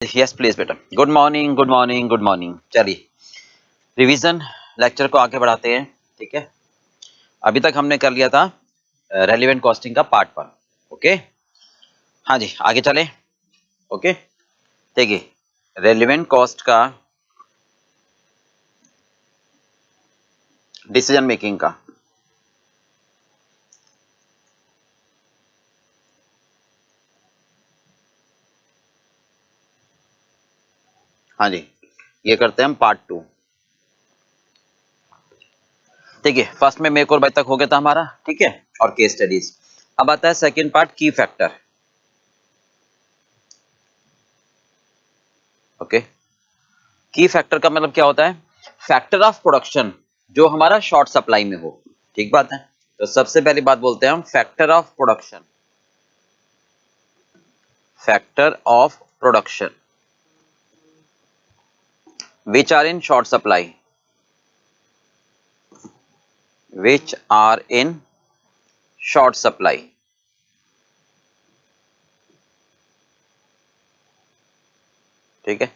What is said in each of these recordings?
Yes please बेटा। Good morning good morning good morning. चलिए revision lecture को आगे बढ़ाते हैं। ठीक है, अभी तक हमने कर लिया था रेलिवेंट कॉस्टिंग का पार्ट 1। ओके, हाँ जी आगे चले। ओके, देखिए रेलिवेंट कॉस्ट का डिसीजन मेकिंग का हाँ जी ये करते हैं हम पार्ट 2। देखिए फर्स्ट में मेक और बाय तक हो गया था हमारा, ठीक है, और केस स्टडीज। अब आता है सेकंड पार्ट, की फैक्टर। ओके, की फैक्टर का मतलब क्या होता है? फैक्टर ऑफ प्रोडक्शन जो हमारा शॉर्ट सप्लाई में हो। ठीक बात है, तो सबसे पहली बात बोलते हैं हम factor of production. Factor of production which are in short supply, which are in short supply। ठीक है,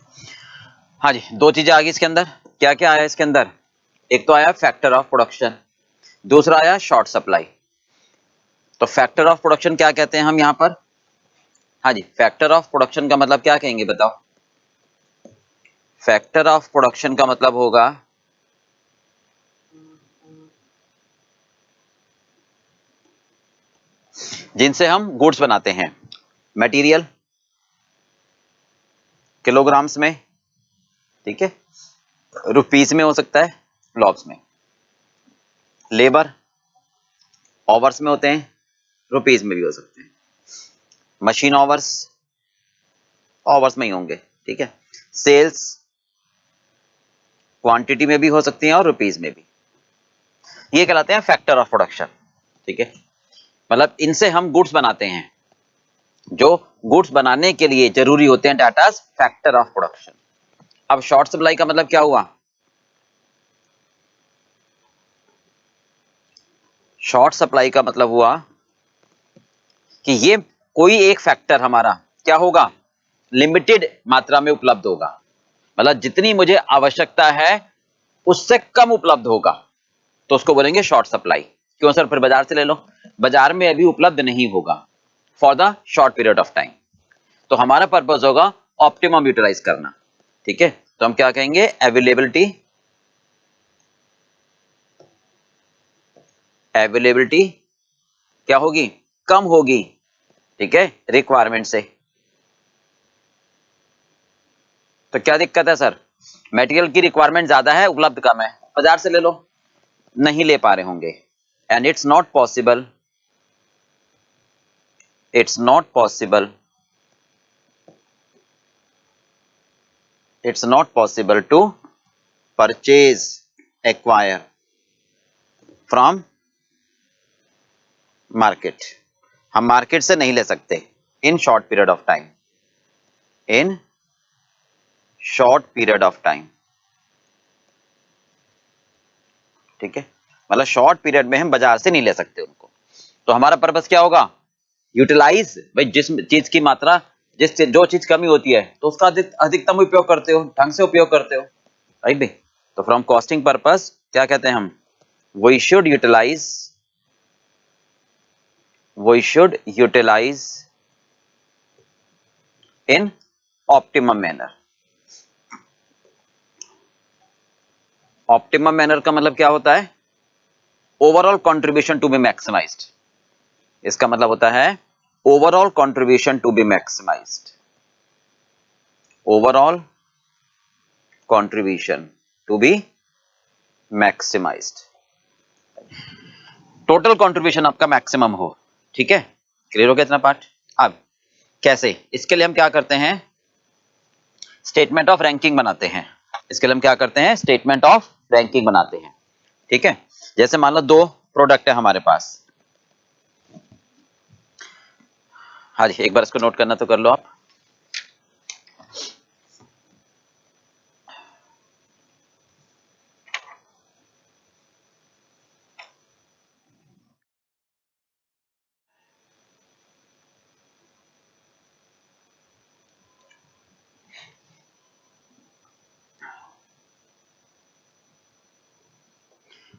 हाँ जी दो चीजें आ गई इसके अंदर। क्या क्या आया इसके अंदर? एक तो आया फैक्टर ऑफ प्रोडक्शन, दूसरा आया शॉर्ट सप्लाई। तो फैक्टर ऑफ प्रोडक्शन क्या कहते हैं हम यहाँ पर? हाँ जी, फैक्टर ऑफ प्रोडक्शन का मतलब क्या कहेंगे बताओ? फैक्टर ऑफ प्रोडक्शन का मतलब होगा जिनसे हम गुड्स बनाते हैं। मटेरियल किलोग्राम्स में, ठीक है, रुपीस में हो सकता है, लॉब्स में। लेबर ऑवर्स में होते हैं, रुपीस में भी हो सकते हैं। मशीन ऑवर्स ऑवर्स में ही होंगे, ठीक है। सेल्स क्वांटिटी में भी हो सकती हैं और रुपीस में भी। ये कहलाते हैं फैक्टर ऑफ प्रोडक्शन। ठीक है, मतलब इनसे हम गुड्स बनाते हैं, जो गुड्स बनाने के लिए जरूरी होते हैं डाटास फैक्टर ऑफ प्रोडक्शन। अब शॉर्ट सप्लाई का मतलब क्या हुआ? शॉर्ट सप्लाई का मतलब हुआ कि ये कोई एक फैक्टर हमारा क्या होगा? लिमिटेड मात्रा में उपलब्ध होगा, मतलब जितनी मुझे आवश्यकता है उससे कम उपलब्ध होगा, तो उसको बोलेंगे शॉर्ट सप्लाई। क्यों सर, फिर बाजार से ले लो। बाजार में अभी उपलब्ध नहीं होगा for the short period of time, तो हमारा पर्पस होगा ऑप्टिमम यूटिलाइज करना। ठीक है, तो हम क्या कहेंगे? अवेलेबिलिटी, अवेलेबिलिटी क्या होगी? कम होगी, ठीक है, रिक्वायरमेंट से। तो क्या दिक्कत है सर? मटेरियल की रिक्वायरमेंट ज्यादा है, उपलब्ध कम है, बाजार से ले लो। नहीं ले पा रहे होंगे, and it's not possible, it's not possible, it's not possible to purchase, acquire from market. हम मार्केट से नहीं ले सकते in short period of time, in short period of time. ठीक है, मतलब शॉर्ट पीरियड में हम बाजार से नहीं ले सकते उनको। तो हमारा पर्पस क्या होगा? यूटिलाइज, भाई जिस चीज की मात्रा, जिस जो चीज कमी होती है तो उसका अधिकतम उपयोग करते हो, ढंग से उपयोग करते हो, राइट भाई। तो फ्रॉम कॉस्टिंग पर्पस क्या कहते हैं हम? We should utilise, we should utilise in optimum manner. Optimum manner का मतलब क्या होता है? Overall contribution to be maximised. इसका मतलब होता है overall contribution to be maximised, overall contribution to be maximised, total contribution आपका मैक्सिमम हो। ठीक है, क्लियर हो गया इतना पार्ट? अब कैसे? इसके लिए हम क्या करते हैं? स्टेटमेंट ऑफ रैंकिंग बनाते हैं। इसके लिए हम क्या करते हैं? स्टेटमेंट ऑफ रैंकिंग बनाते हैं। ठीक है, जैसे मान लो दो प्रोडक्ट है हमारे पास। हाँ जी, एक बार इसको नोट करना तो कर लो आप।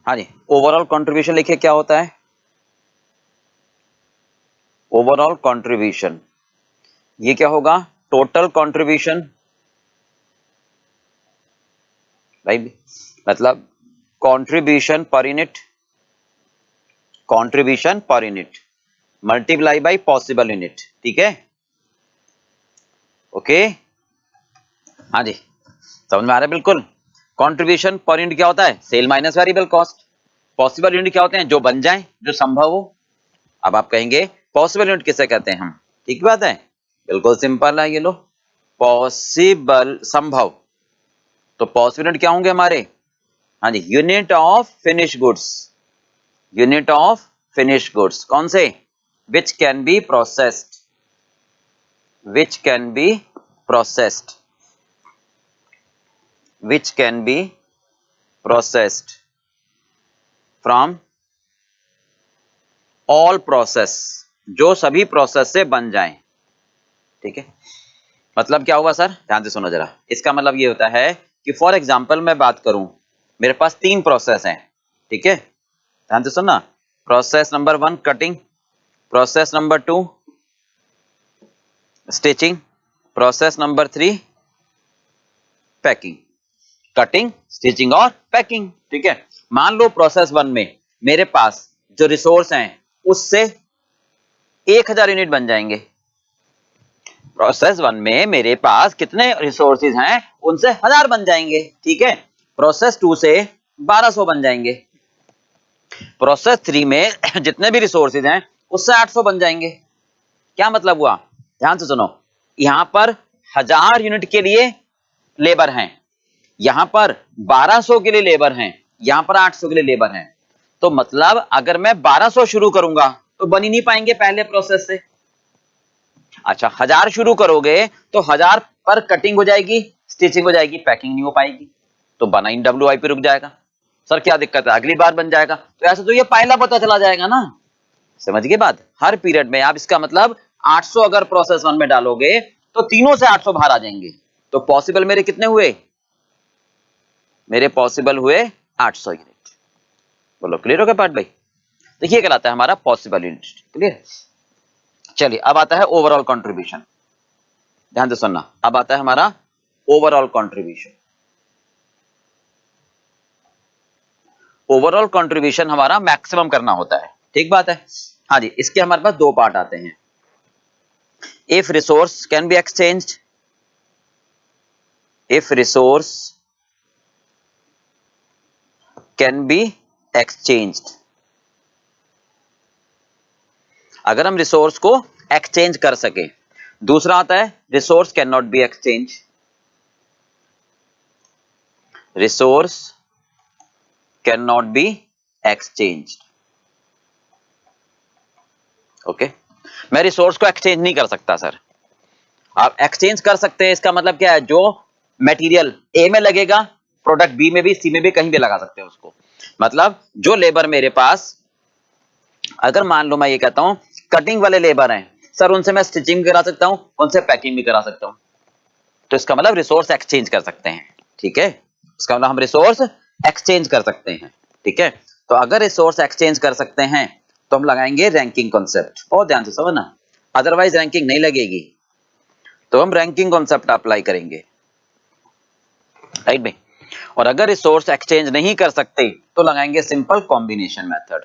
हाँ जी, ओवरऑल कंट्रीब्यूशन लिखिए क्या होता है। ओवरऑल कंट्रीब्यूशन ये क्या होगा, टोटल कंट्रीब्यूशन, राइट, मतलब contribution per unit, contribution per unit multiply by possible unit, ठीक है, ओके। हाँ जी, समझ में आ रहा है बिल्कुल। कंट्रीब्यूशन पर यूनिट क्या होता है, sale minus variable cost. Possible unit क्या होते हैं, जो बन जाए, जो संभव हो। अब आप कहेंगे पॉसिबल यूनिट किसे कहते हैं हम, ठीक बात है, बिल्कुल सिंपल है, ये लो पॉसिबल, संभव। तो पॉसिबल यूनिट क्या होंगे हमारे, हाँ जी, unit of finish goods, unit of finish goods कौन से, which can be processed, which can be processed, which can be processed from all process, जो सभी प्रोसेस से बन जाएं, ठीक है। मतलब क्या हुआ सर, ध्यान से सुनो जरा, इसका मतलब ये होता है कि फॉर एग्जांपल मैं बात करूं, मेरे पास 3 प्रोसेस हैं, ठीक है, ध्यान से सुनना। Process number 1 cutting, process number 2 stitching, process number 3 packing, cutting, stitching और पैकिंग, ठीक है। मान लो प्रोसेस 1 में मेरे पास जो रिसोर्स हैं उससे 1000 यूनिट बन जाएंगे। प्रोसेस 1 में मेरे पास कितने रिसोर्सेज हैं, उनसे 1000 बन जाएंगे, ठीक है। प्रोसेस 2 से 1200 बन जाएंगे। प्रोसेस 3 में जितने भी रिसोर्सेज हैं उससे 800 बन जाएंगे। क्या मतलब हुआ, ध्यान से सुनो, यहां पर 1000 यूनिट के लिए लेबर हैं, यहां पर 1200 के लिए लेबर हैं, यहां पर 800 के लिए लेबर हैं। तो मतलब अगर मैं 1200 शुरू करूंगा तो बन ही नहीं पाएंगे पहले प्रोसेस से। अच्छा, 1000 शुरू करोगे तो 1000 पर कटिंग हो जाएगी, स्टिचिंग हो जाएगी, पैकिंग नहीं हो पाएगी, तो बना इन WI पे रुक जाएगा। सर क्या दिक्कत है, अगली बार बन जाएगा। तो ऐसे तो ये पहला पता चला जाएगा ना, समझ गए बात। हर पीरियड में आप इसका मतलब 800 अगर प्रोसेस 1 में डालोगे तो तीनों से 800 बाहर आ जाएंगे। तो पॉसिबल मेरे कितने हुए, मेरे पॉसिबल हुए 800 यूनिट। बोलो क्लियर हो गया पार्ट भाई। देखिए कहलाता है हमारा पॉसिबल यूनिट, क्लियर। चलिए अब आता है ओवरऑल कंट्रीब्यूशन, ध्यान से सुनना, अब आता है हमारा ओवरऑल कंट्रीब्यूशन। ओवरऑल कंट्रीब्यूशन हमारा मैक्सिमम करना होता है, ठीक बात है। हाँ जी, इसके हमारे पास 2 पार्ट आते हैं। If resource can be exchanged, if resource can be exchanged, अगर हम रिसोर्स को एक्सचेंज कर सके। दूसरा आता है resource can not be exchange, resource can not be exchanged, okay. मैं रिसोर्स को एक्सचेंज नहीं कर सकता सर। आप एक्सचेंज कर सकते हैं, इसका मतलब क्या है, जो मटेरियल ए में लगेगा प्रोडक्ट बी में भी, सी में भी, कहीं भी लगा सकते हैं उसको। मतलब जो लेबर मेरे पास, अगर मान लो मैं ये कहता हूं कटिंग वाले लेबर हैं सर, उनसे मैं स्टिचिंग भी करा सकता हूं, उनसे पैकिंग भी करा सकता हूं, तो इसका मतलब रिसोर्स एक्सचेंज कर सकते हैं, ठीक है। इसका मतलब हम रिसोर्स एक्सचेंज कर सकते हैं, ठीक है। तो अगर रिसोर्स एक्सचेंज कर सकते हैं तो हम लगाएंगे रैंकिंग कॉन्सेप्ट, बहुत ध्यान से समझना, अदरवाइज रैंकिंग नहीं लगेगी। तो हम रैंकिंग कॉन्सेप्ट अप्लाई करेंगे, राइट भाई। और अगर रिसोर्स एक्सचेंज नहीं कर सकते तो लगाएंगे सिंपल कॉम्बिनेशन मेथड,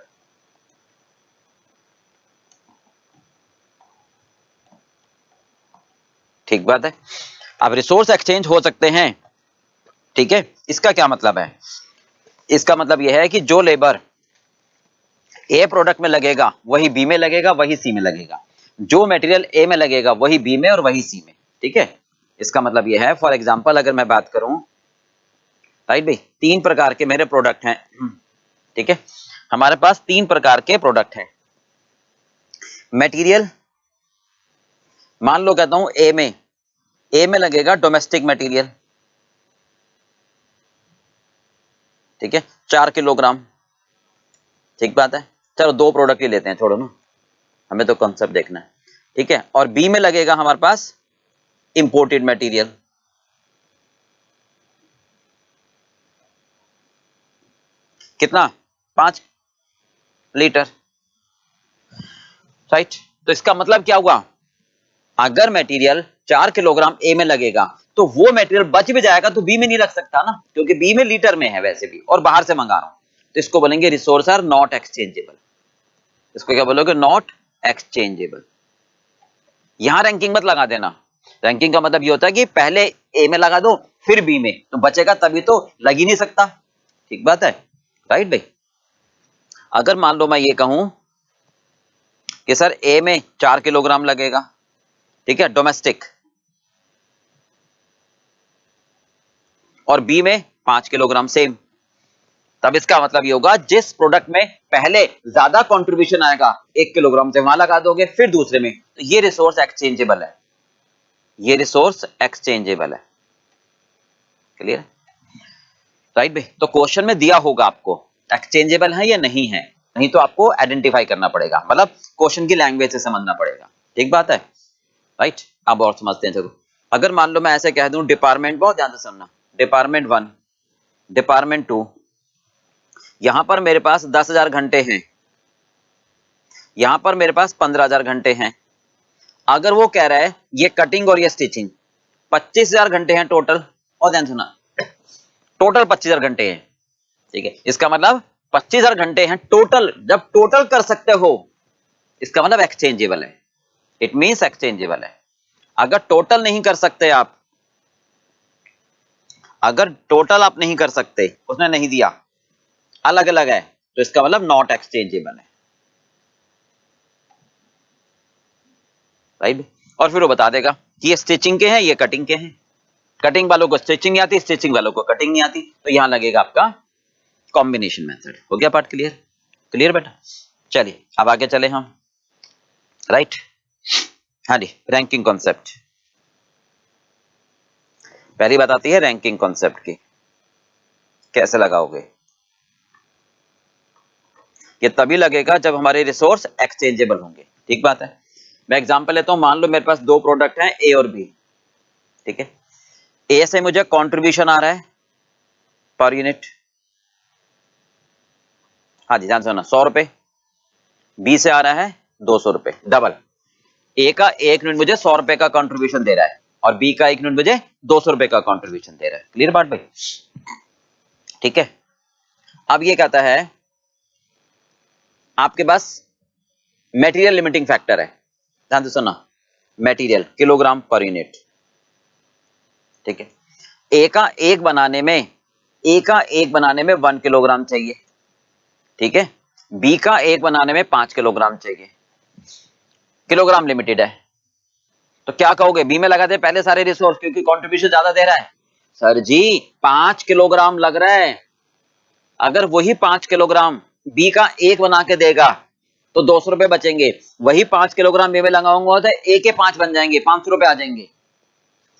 ठीक बात है। अब रिसोर्स एक्सचेंज हो सकते हैं, ठीक है, इसका क्या मतलब है, इसका मतलब यह है कि जो लेबर ए प्रोडक्ट में लगेगा वही बी में लगेगा, वही सी में लगेगा, जो मटेरियल ए में लगेगा वही बी में और वही सी में, ठीक है। इसका मतलब यह है, फॉर एग्जांपल अगर मैं बात करूं, राइट भाई, 3 प्रकार के मेरे प्रोडक्ट हैं, ठीक है, हमारे पास 3 प्रकार के प्रोडक्ट हैं। मटेरियल मान लो कहता हूं ए में लगेगा डोमेस्टिक मटेरियल, ठीक है, 4 किलोग्राम, ठीक बात है। चलो 2 प्रोडक्ट ही लेते हैं, छोड़ो ना, हमें तो कॉन्सेप्ट देखना है, ठीक है। और बी में लगेगा हमारे पास इंपोर्टेड मटेरियल, कितना 5 लीटर, राइट। तो इसका मतलब क्या हुआ, अगर मटेरियल 4 किलोग्राम ए में लगेगा तो वो मटेरियल बच भी जाएगा तो बी में नहीं लग सकता ना, क्योंकि बी में लीटर में है वैसे भी और बाहर से मंगा रहा हूं, तो इसको बोलेंगे रिसोर्स आर नॉट एक्सचेंजेबल। इसको क्या बोलोगे, नॉट एक्सचेंजेबल। यहां रैंकिंग मत लगा देना, रैंकिंग का मतलब ये होता है कि पहले ए में लगा दो फिर बी में, तो बचेगा तभी तो, लग ही नहीं सकता। ठीक बात है, राइट भाई। अगर मान लो मैं ये कहूं कि सर ए में 4 किलोग्राम लगेगा, ठीक है, डोमेस्टिक, और बी में 5 किलोग्राम सेम, तब इसका मतलब ये होगा जिस प्रोडक्ट में पहले ज्यादा कंट्रीब्यूशन आएगा 1 किलोग्राम से वहां लगा दोगे फिर दूसरे में, तो ये रिसोर्स एक्सचेंजेबल है, ये रिसोर्स एक्सचेंजेबल है। क्लियर, राइट भाई। तो क्वेश्चन में दिया होगा आपको एक्सचेंजेबल है या नहीं है, नहीं तो आपको आइडेंटिफाई करना पड़ेगा, मतलब क्वेश्चन की लैंग्वेज से समझना पड़ेगा। ठीक बात है, राइट। अब और समझते हैं। चलो, अगर मान लो मैं ऐसे कह दूं डिपार्टमेंट, बहुत ध्यान से सुनना, डिपार्टमेंट 1, डिपार्टमेंट 2, यहां पर मेरे पास 10,000 घंटे हैं, यहां पर मेरे पास 15,000 घंटे हैं। अगर वो कह रहा है ये कटिंग और ये स्टिचिंग 25,000 घंटे हैं टोटल, और ध्यान सुना, टोटल 25,000 घंटे हैं, ठीक है, इसका मतलब 25,000 घंटे हैं टोटल। जब टोटल कर सकते हो इसका मतलब एक्सचेंजेबल है, इट मींस एक्सचेंजेबल है। अगर टोटल नहीं कर सकते आप, अगर टोटल आप नहीं कर सकते, उसने नहीं दिया, अलग अलग है, तो इसका मतलब नॉट एक्सचेंजेबल है, राइट। और फिर वो बता देगा कि ये स्टिचिंग के हैं, ये कटिंग के हैं, कटिंग वालों को स्टिचिंग नहीं आती, स्टिचिंग वालों को कटिंग नहीं आती, तो यहां लगेगा आपका कॉम्बिनेशन मेथड। हो गया पार्ट क्लियर, क्लियर बेटा। चलिए अब आगे चले हम, राइट। हाँ जी, रैंकिंग कॉन्सेप्ट पहली बात आती है रैंकिंग कॉन्सेप्ट की, कैसे लगाओगे। ये तभी लगेगा जब हमारे रिसोर्स एक्सचेंजेबल होंगे। ठीक बात है। मैं एग्जांपल लेता हूं, मान लो मेरे पास 2 प्रोडक्ट हैं ए और बी, ठीक है। ए से मुझे कंट्रीब्यूशन आ रहा है पर यूनिट, हाँ जी ध्यान से सुनना, 100 रुपए, बी से आ रहा है 200 रुपए, डबल। ए का 1 यूनिट मुझे 100 रुपए का कंट्रीब्यूशन दे रहा है और बी का 1 यूनिट मुझे 200 रुपए का कंट्रीब्यूशन दे रहा है। क्लियर बात भाई, ठीक है। अब ये कहता है आपके पास मटेरियल लिमिटिंग फैक्टर है, ध्यान से सुनना, मटेरियल किलोग्राम पर यूनिट, ठीक है। ए का एक बनाने में 1 किलोग्राम चाहिए, ठीक है। बी का 1 बनाने में 5 किलोग्राम चाहिए, किलोग्राम लिमिटेड है, तो क्या कहोगे, बी में लगा दे पहले सारे रिसोर्स, क्योंकि कंट्रीब्यूशन ज्यादा दे रहा है। सर जी 5 किलोग्राम लग रहा है, अगर वही 5 किलोग्राम बी का 1 बना के देगा तो 200 रुपए बचेंगे, वही 5 किलोग्राम बी में लगाऊंगा तो ए के 5 बन जाएंगे, 500 रुपए आ जाएंगे।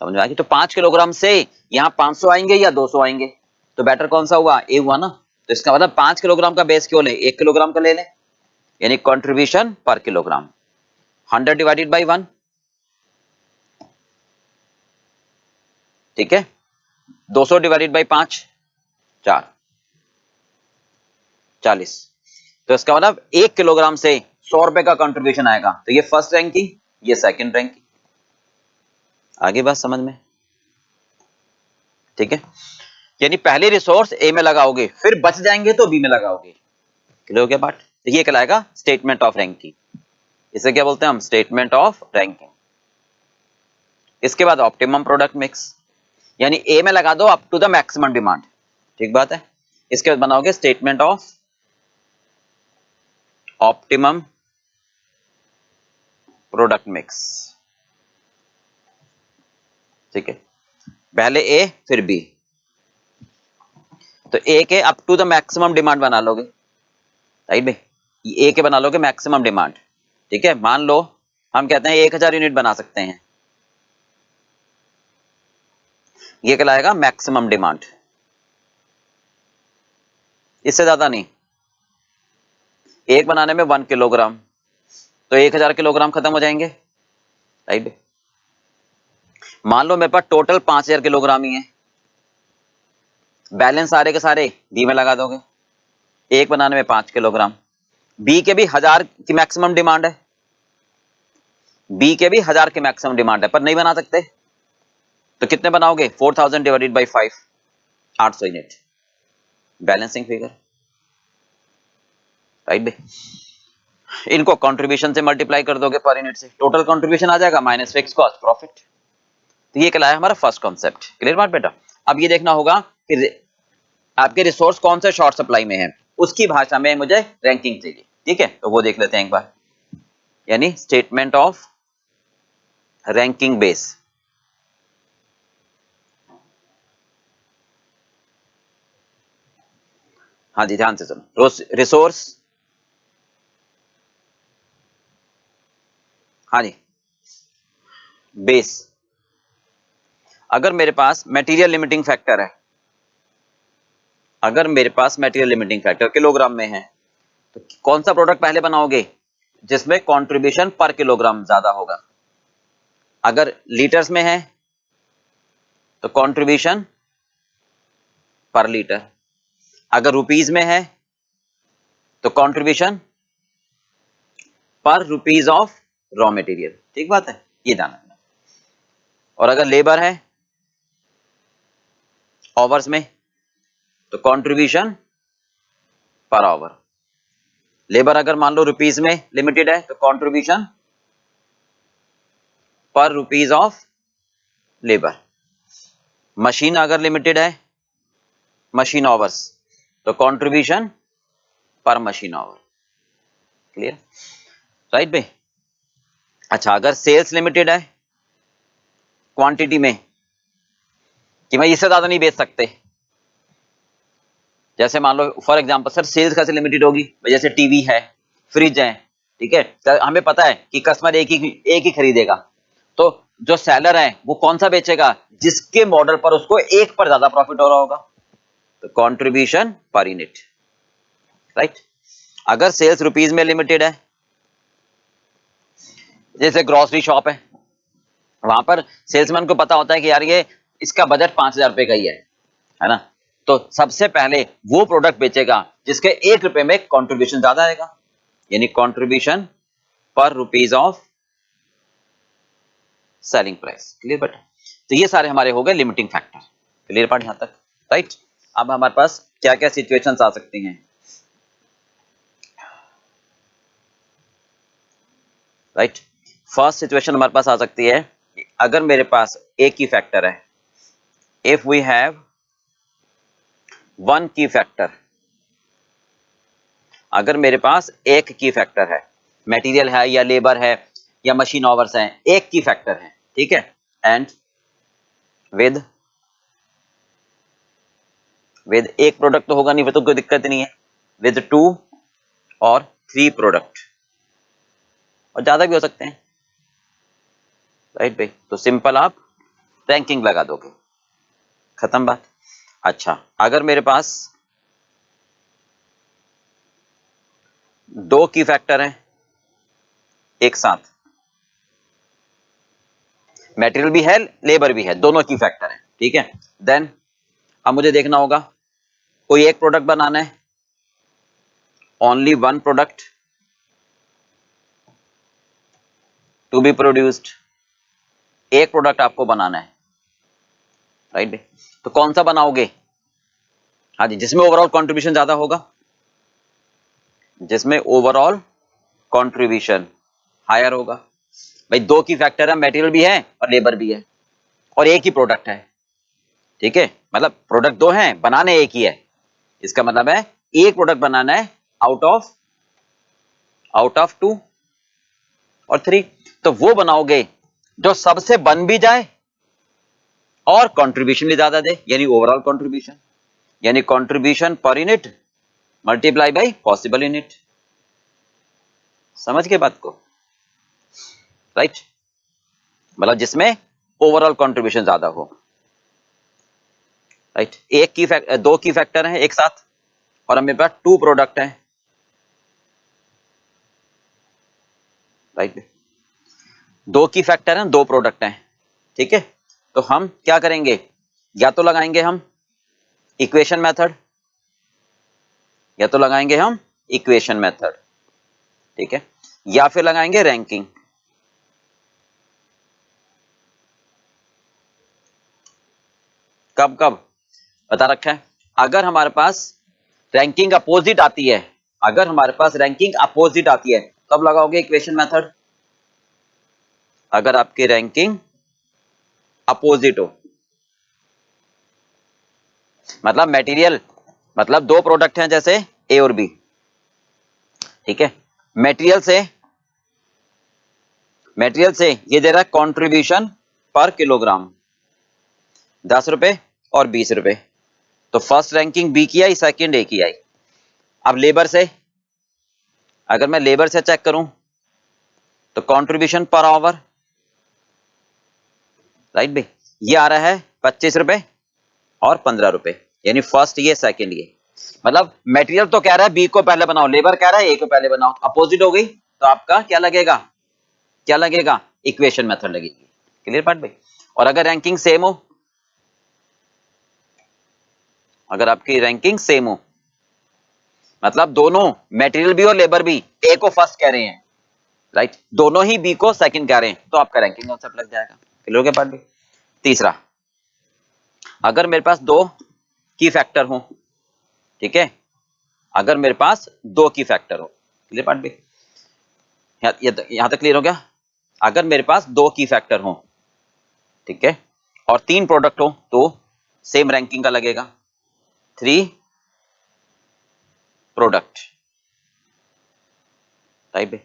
समझ में आ गई। तो 5 किलोग्राम से यहाँ 500 आएंगे या 200 आएंगे, तो बेटर कौन सा हुआ, ए हुआ ना। तो इसका मतलब 5 किलोग्राम का बेस क्यों ले, 1 किलोग्राम का ले ले, यानी कंट्रीब्यूशन पर किलोग्राम 100 डिवाइडेड बाई 1, ठीक है। 200 डिवाइडेड बाई 5 4, 40। तो इसका मतलब 1 किलोग्राम से 100 रुपए का कंट्रीब्यूशन आएगा, तो ये फर्स्ट रैंकिंग, ये सेकंड रैंकिंग। आगे बात समझ में, ठीक है। यानी पहले रिसोर्स ए में लगाओगे, फिर बच जाएंगे तो बी में लगाओगे। क्लियर हो गया बात। तो ये कहलाएगा स्टेटमेंट ऑफ रैंकिंग, इसे क्या बोलते हैं हम, स्टेटमेंट ऑफ रैंकिंग। इसके बाद ऑप्टिमम प्रोडक्ट मिक्स, यानी ए में लगा दो up to the maximum demand. ठीक बात है। इसके बाद बनाओगे statement of optimum product mix, ठीक है। पहले ए फिर बी, तो ए के up to the maximum demand बना लोगे, राइट भाई, ए के बना लोगे मैक्सिमम डिमांड, ठीक है। मान लो हम कहते हैं 1000 यूनिट बना सकते हैं, ये कहलाएगा मैक्सिमम डिमांड, इससे ज्यादा नहीं। एक बनाने में 1 किलोग्राम, तो 1000 किलोग्राम खत्म हो जाएंगे, राइट। मान लो मेरे पास टोटल 5000 किलोग्राम ही है, बैलेंस सारे के सारे बी में लगा दोगे, एक बनाने में 5 किलोग्राम। बी के भी 1000 की मैक्सिमम डिमांड है, बी के भी 1000 की मैक्सिमम डिमांड है, पर नहीं बना सकते, तो कितने बनाओगे? 4000 divided by 5, 800 unit, balancing figure, right भाई। इनको कंट्रीब्यूशन से मल्टीप्लाई कर दोगे पर यूनिट से, टोटल कंट्रीब्यूशन आ जाएगा माइनस फिक्स कॉस्ट प्रॉफिट। तो ये कहलाया हमारा फर्स्ट कॉन्सेप्ट। क्लियर बात बेटा? अब ये देखना होगा कि आपके रिसोर्स कौन से शॉर्ट सप्लाई में है, उसकी भाषा में मुझे रैंकिंग चाहिए, ठीक है? तो वो देख लेते हैं एक बार, यानी स्टेटमेंट ऑफ रैंकिंग बेस। हाँ जी, ध्यान से सुनो। रिसोर्स, हाँ जी, बेस। अगर मेरे पास मटेरियल लिमिटिंग फैक्टर है, अगर मेरे पास मटेरियल लिमिटिंग फैक्टर किलोग्राम में है, तो कौन सा प्रोडक्ट पहले बनाओगे जिसमें कंट्रीब्यूशन पर किलोग्राम ज्यादा होगा? अगर लीटर्स में है तो कंट्रीब्यूशन पर लीटर, अगर रुपीज में है तो कंट्रीब्यूशन पर रुपीज ऑफ रॉ मटेरियल। ठीक बात है, ये जानना। और अगर लेबर है आवर्स में तो कंट्रीब्यूशन पर आवर। लेबर अगर मान लो रुपीज में लिमिटेड है तो कंट्रीब्यूशन पर रुपीज ऑफ लेबर। मशीन अगर लिमिटेड है, मशीन आवर्स, तो कंट्रीब्यूशन पर मशीन आवर। क्लियर, राइट भाई? अच्छा, अगर सेल्स लिमिटेड है क्वांटिटी में, कि मैं इससे ज्यादा नहीं बेच सकते, जैसे मान लो फॉर एग्जांपल सर सेल्स कैसे लिमिटेड होगी? जैसे टीवी है, फ्रिज है, ठीक है, तो हमें पता है कि कस्टमर एक ही खरीदेगा, तो जो सेलर है वो कौन सा बेचेगा? जिसके मॉडल पर उसको एक पर ज्यादा प्रॉफिट हो रहा होगा, तो कंट्रीब्यूशन पर यूनिट, राइट? अगर सेल्स रुपीज में लिमिटेड है, जैसे ग्रोसरी शॉप है, वहां पर सेल्समैन को पता होता है कि यार ये इसका बजट 5000 रुपए का ही है ना, तो सबसे पहले वो प्रोडक्ट बेचेगा जिसके 1 रुपए में कंट्रीब्यूशन ज्यादा आएगा, यानी कंट्रीब्यूशन पर rupees of selling price. Clear बेटा? तो ये सारे हमारे हो गए लिमिटिंग फैक्टर। क्लियर पार्ट यहां तक, राइट? अब हमारे पास क्या क्या सिचुएशंस आ सकती हैं, राइट? फर्स्ट सिचुएशन हमारे पास आ सकती है कि अगर मेरे पास एक ही फैक्टर है, इफ वी हैव वन की फैक्टर, अगर मेरे पास एक की फैक्टर है, मटेरियल है या लेबर है या मशीन आवर्स है, एक की फैक्टर है, ठीक है, एंड विद एक प्रोडक्ट तो होगा नहीं, फिर तो कोई दिक्कत नहीं है, विद 2 और 3 प्रोडक्ट, और ज्यादा भी हो सकते हैं, राइट भाई? तो सिंपल आप रैंकिंग लगा दोगे, खत्म बात। अच्छा, अगर मेरे पास 2 की फैक्टर है एक साथ, मटेरियल भी है लेबर भी है, दोनों की फैक्टर है, ठीक है, देन अब मुझे देखना होगा कोई एक प्रोडक्ट बनाना है, only one product to be produced, एक प्रोडक्ट आपको बनाना है, राइट भाई? तो कौन सा बनाओगे? हाँ जी, जिसमें ओवरऑल कंट्रीब्यूशन ज्यादा होगा, जिसमें ओवरऑल कंट्रीब्यूशन हायर होगा। भाई 2 की फैक्टर है, मटेरियल भी है और लेबर भी है, और एक ही प्रोडक्ट है, ठीक है, मतलब प्रोडक्ट 2 हैं, बनाने एक ही है, इसका मतलब है एक प्रोडक्ट बनाना है आउट ऑफ 2 और 3, तो वो बनाओगे जो सबसे बन भी जाए और कंट्रीब्यूशन भी ज्यादा दे, यानी ओवरऑल कंट्रीब्यूशन, यानी contribution per unit multiply by possible unit. समझ गए बात को, राइट? मतलब जिसमें ओवरऑल कंट्रीब्यूशन ज्यादा हो, राइट? एक की 2 की फैक्टर है एक साथ, और हमें पास 2 प्रोडक्ट है, राइट? 2 की फैक्टर है, 2 प्रोडक्ट हैं, ठीक है, तो हम क्या करेंगे? या तो लगाएंगे हम इक्वेशन मेथड, या तो लगाएंगे हम इक्वेशन मेथड, ठीक है, या फिर लगाएंगे रैंकिंग। कब कब बता रखा है, अगर हमारे पास रैंकिंग अपोजिट आती है, अगर हमारे पास रैंकिंग अपोजिट आती है तब लगाओगे इक्वेशन मेथड। अगर आपकी रैंकिंग अपोजिट हो, मतलब मटेरियल, मतलब दो प्रोडक्ट हैं जैसे ए और बी, ठीक है, मटेरियल से ये दे रहा है कंट्रीब्यूशन पर किलोग्राम 10 रुपए और 20 रुपए, तो फर्स्ट रैंकिंग बी की आई, सेकंड ए की आई। अब लेबर से, अगर मैं लेबर से चेक करूं तो कंट्रीब्यूशन पर आवर, राइट भाई, ये आ रहा है 25 रुपए और 15 रुपए, यानी फर्स्ट ये सेकंड ये, मतलब मटेरियल तो कह रहा है बी को पहले बनाओ, लेबर कह रहा है ए को पहले बनाओ, अपोजिट हो गई तो आपका क्या लगेगा, क्या लगेगा, इक्वेशन मेथड लगेगी। क्लियर बात भाई। और अगर रैंकिंग सेम हो, अगर आपकी रैंकिंग सेम हो, मतलब दोनों मटेरियल भी और लेबर भी ए को फर्स्ट कह रहे हैं, राइट, दोनों ही बी को सेकंड कह रहे हैं, तो आपका रैंकिंग कॉन्सेप्ट लग जाएगा। क्लियर हो गया बात भाई। तीसरा, अगर मेरे पास दो की फैक्टर हो, ठीक है, अगर मेरे पास दो की फैक्टर हो, क्लियर बात भाई, यहां तक क्लियर हो गया। अगर मेरे पास दो की फैक्टर हो, ठीक है, और तीन प्रोडक्ट हो तो सेम रैंकिंग का लगेगा, 3 प्रोडक्ट, राइट भाई।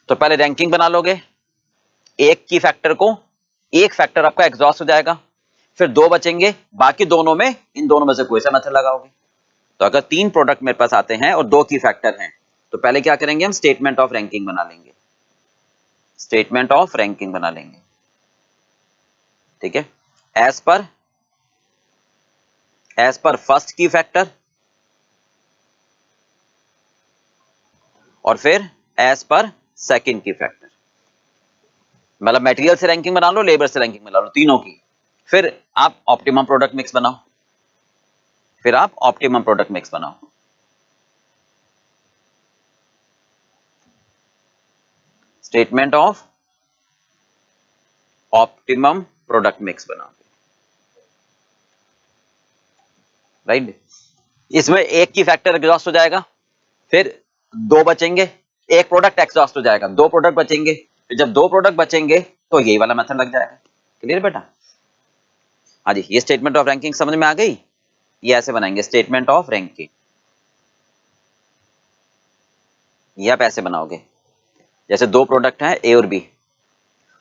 तो पहले रैंकिंग बना लोगे, एक की फैक्टर को, एक फैक्टर आपका एग्जॉस्ट हो जाएगा, फिर दो बचेंगे, बाकी दोनों में, इन दोनों में से कोई सा मेथड लगाओगे। तो अगर तीन प्रोडक्ट मेरे पास आते हैं और दो की फैक्टर हैं तो पहले क्या करेंगे, हम स्टेटमेंट ऑफ रैंकिंग बना लेंगे, स्टेटमेंट ऑफ रैंकिंग बना लेंगे, ठीक है, एज पर फर्स्ट की फैक्टर, और फिर एज पर सेकंड की फैक्टर, मतलब मटेरियल से रैंकिंग बना लो, लेबर से रैंकिंग बना लो, तीनों की, फिर आप ऑप्टिमम प्रोडक्ट मिक्स बनाओ, फिर आप ऑप्टिमम प्रोडक्ट मिक्स बनाओ। Statement of optimum product mix बनाओ, राइट। इसमें एक की फैक्टर एग्जॉस्ट हो जाएगा, फिर दो बचेंगे, एक प्रोडक्ट एग्जॉस्ट हो जाएगा, दो प्रोडक्ट बचेंगे, फिर जब दो प्रोडक्ट बचेंगे तो यही वाला मेथड लग जाएगा। क्लियर बेटा। हाँ जी, ये स्टेटमेंट ऑफ रैंकिंग समझ में आ गई। ये ऐसे बनाएंगे स्टेटमेंट ऑफ रैंकिंग, ये आप ऐसे बनाओगे, जैसे दो प्रोडक्ट हैं ए और बी,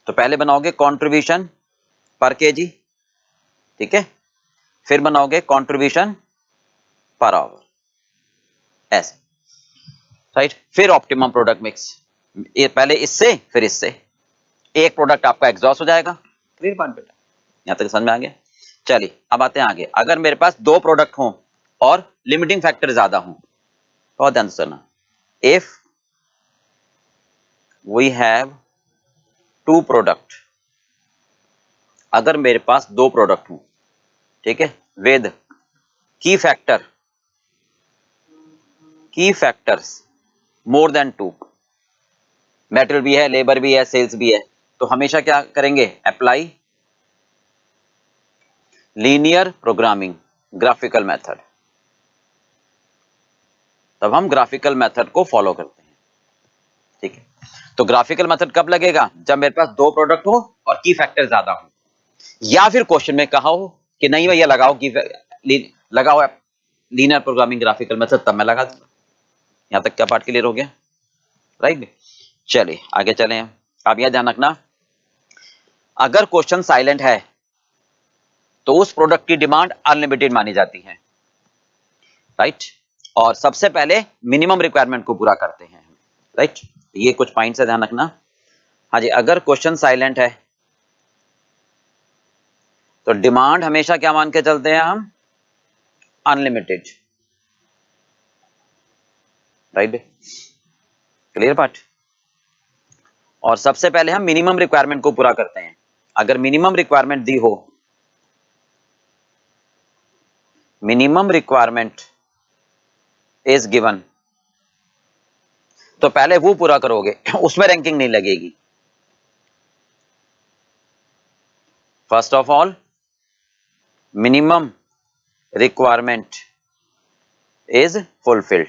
तो पहले बनाओगे कंट्रीब्यूशन पर केजी, ठीक है, फिर बनाओगे कंट्रीब्यूशन पर आवर, ऐसे, राइट, फिर ऑप्टिमम प्रोडक्ट मिक्स, ये पहले इससे फिर इससे, एक प्रोडक्ट आपका एग्जॉस्ट हो जाएगा। क्लियर बात बेटा, यहां तक समझ में आ गया। चलिए अब आते हैं आगे। अगर मेरे पास दो प्रोडक्ट हों और लिमिटिंग फैक्टर ज्यादा हों, बहुत ध्यान से सुनना, if we have two product, अगर मेरे पास दो प्रोडक्ट हों, ठीक है, with key factors more than two, material भी है, लेबर भी है, सेल्स भी है, तो हमेशा क्या करेंगे, apply linear programming graphical method, तब हम ग्राफिकल मेथड को फॉलो करते हैं, ठीक है। तो ग्राफिकल मेथड कब लगेगा, जब मेरे पास दो प्रोडक्ट हो और की फैक्टर ज्यादा हो, या फिर क्वेश्चन में कहा हो कि नहीं भैया लगाओ लगाओ लीनियर प्रोग्रामिंग ग्राफिकल मेथड, तब मैं लगा दूंगा। यहां तक क्या पार्ट क्लियर हो गया, राइट। चलिए आगे चले। अब यह ध्यान रखना, अगर क्वेश्चन साइलेंट है तो उस प्रोडक्ट की डिमांड अनलिमिटेड मानी जाती है, राइट, और सबसे पहले मिनिमम रिक्वायरमेंट को पूरा करते हैं, राइट। ये कुछ पॉइंट्स है, ध्यान रखना। हाँ जी, अगर क्वेश्चन साइलेंट है तो डिमांड हमेशा क्या मान के चलते हैं हम, अनलिमिटेड, राइट, क्लियर बात। और सबसे पहले हम मिनिमम रिक्वायरमेंट को पूरा करते हैं। अगर मिनिमम रिक्वायरमेंट दी हो, मिनिमम रिक्वायरमेंट इज गिवन, तो पहले वो पूरा करोगे, उसमें रैंकिंग नहीं लगेगी। First of all minimum requirement is fulfilled.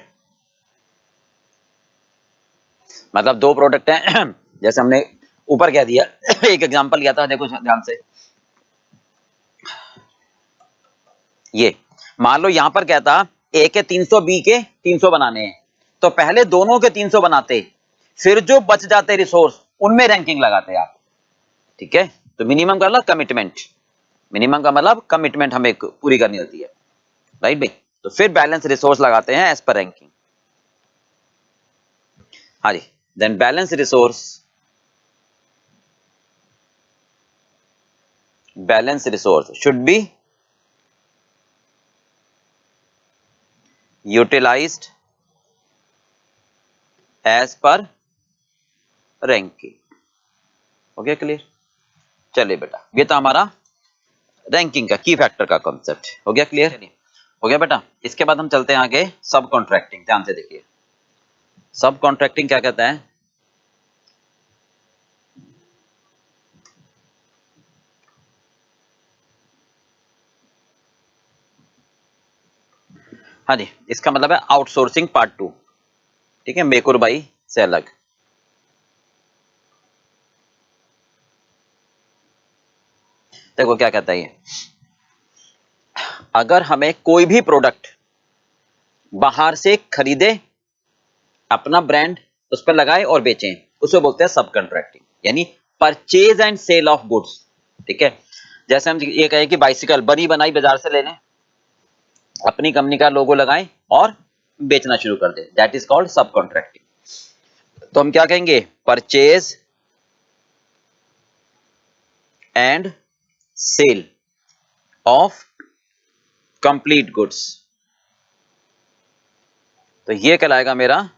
मतलब दो प्रोडक्ट हैं, जैसे हमने ऊपर कह दिया, एक एग्जांपल लिया था, देखो ध्यान से, ये मान लो यहां पर क्या था, ए के 300 बी के 300 बनाने हैं, तो पहले दोनों के 300 बनाते, फिर जो बच जाते रिसोर्स उनमें रैंकिंग लगाते आप। ठीक है, तो मिनिमम का मतलब कमिटमेंट, मिनिमम का मतलब कमिटमेंट हमें पूरी करनी होती है, राइट भाई। तो फिर बैलेंस रिसोर्स लगाते हैं एज पर रैंकिंग। हाँ जी, then balance resource should be utilized as per ranking. हो गया क्लियर? चलिए बेटा, ये तो हमारा रैंकिंग का की फैक्टर का कॉन्सेप्ट हो गया क्लियर? हो गया बेटा। इसके बाद हम चलते हैं आगे सब कॉन्ट्रैक्टिंग। ध्यान से देखिए, सब कॉन्ट्रैक्टिंग क्या कहता है, हाँ जी, इसका मतलब है आउटसोर्सिंग पार्ट 2। ठीक है, मेक और बाई से अलग। देखो क्या कहता है ये, अगर हमें कोई भी प्रोडक्ट बाहर से खरीदे, अपना ब्रांड उस पर लगाए और बेचें, उसे बोलते हैं सब कॉन्ट्रैक्टिंग, यानी purchase and sale of goods. ठीक है, जैसे हम ये कहें कि बाइसिकल बनी बनाई बाजार से ले लें, अपनी कंपनी का लोगो लगाएं और बेचना शुरू कर दें, that is called subcontracting. तो हम क्या कहेंगे, purchase and sale of complete goods, तो ये कहलाएगा मेरा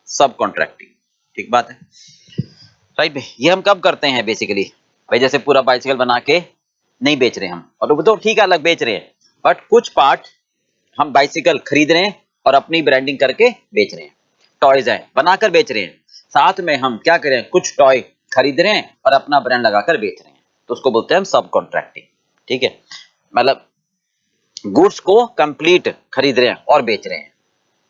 सब कॉन्ट्रैक्टिंग। ठीक बात है, राइट भाई। ये हम कब करते हैं बेसिकली, भाई जैसे पूरा बाइसिकल बना के नहीं बेच रहे हम, और तो ठीक है अलग बेच रहे हैं, बट कुछ पार्ट हम बाइसिकल खरीद रहे हैं और अपनी ब्रांडिंग करके बेच रहे हैं, टॉयज है बनाकर बेच रहे हैं, साथ में हम क्या करें, कुछ टॉय खरीद रहे हैं और अपना ब्रांड लगाकर बेच रहे हैं, तो उसको बोलते हैं हम सब कॉन्ट्रैक्टिंग। ठीक है, मतलब गुड्स को कंप्लीट खरीद रहे हैं और बेच रहे हैं।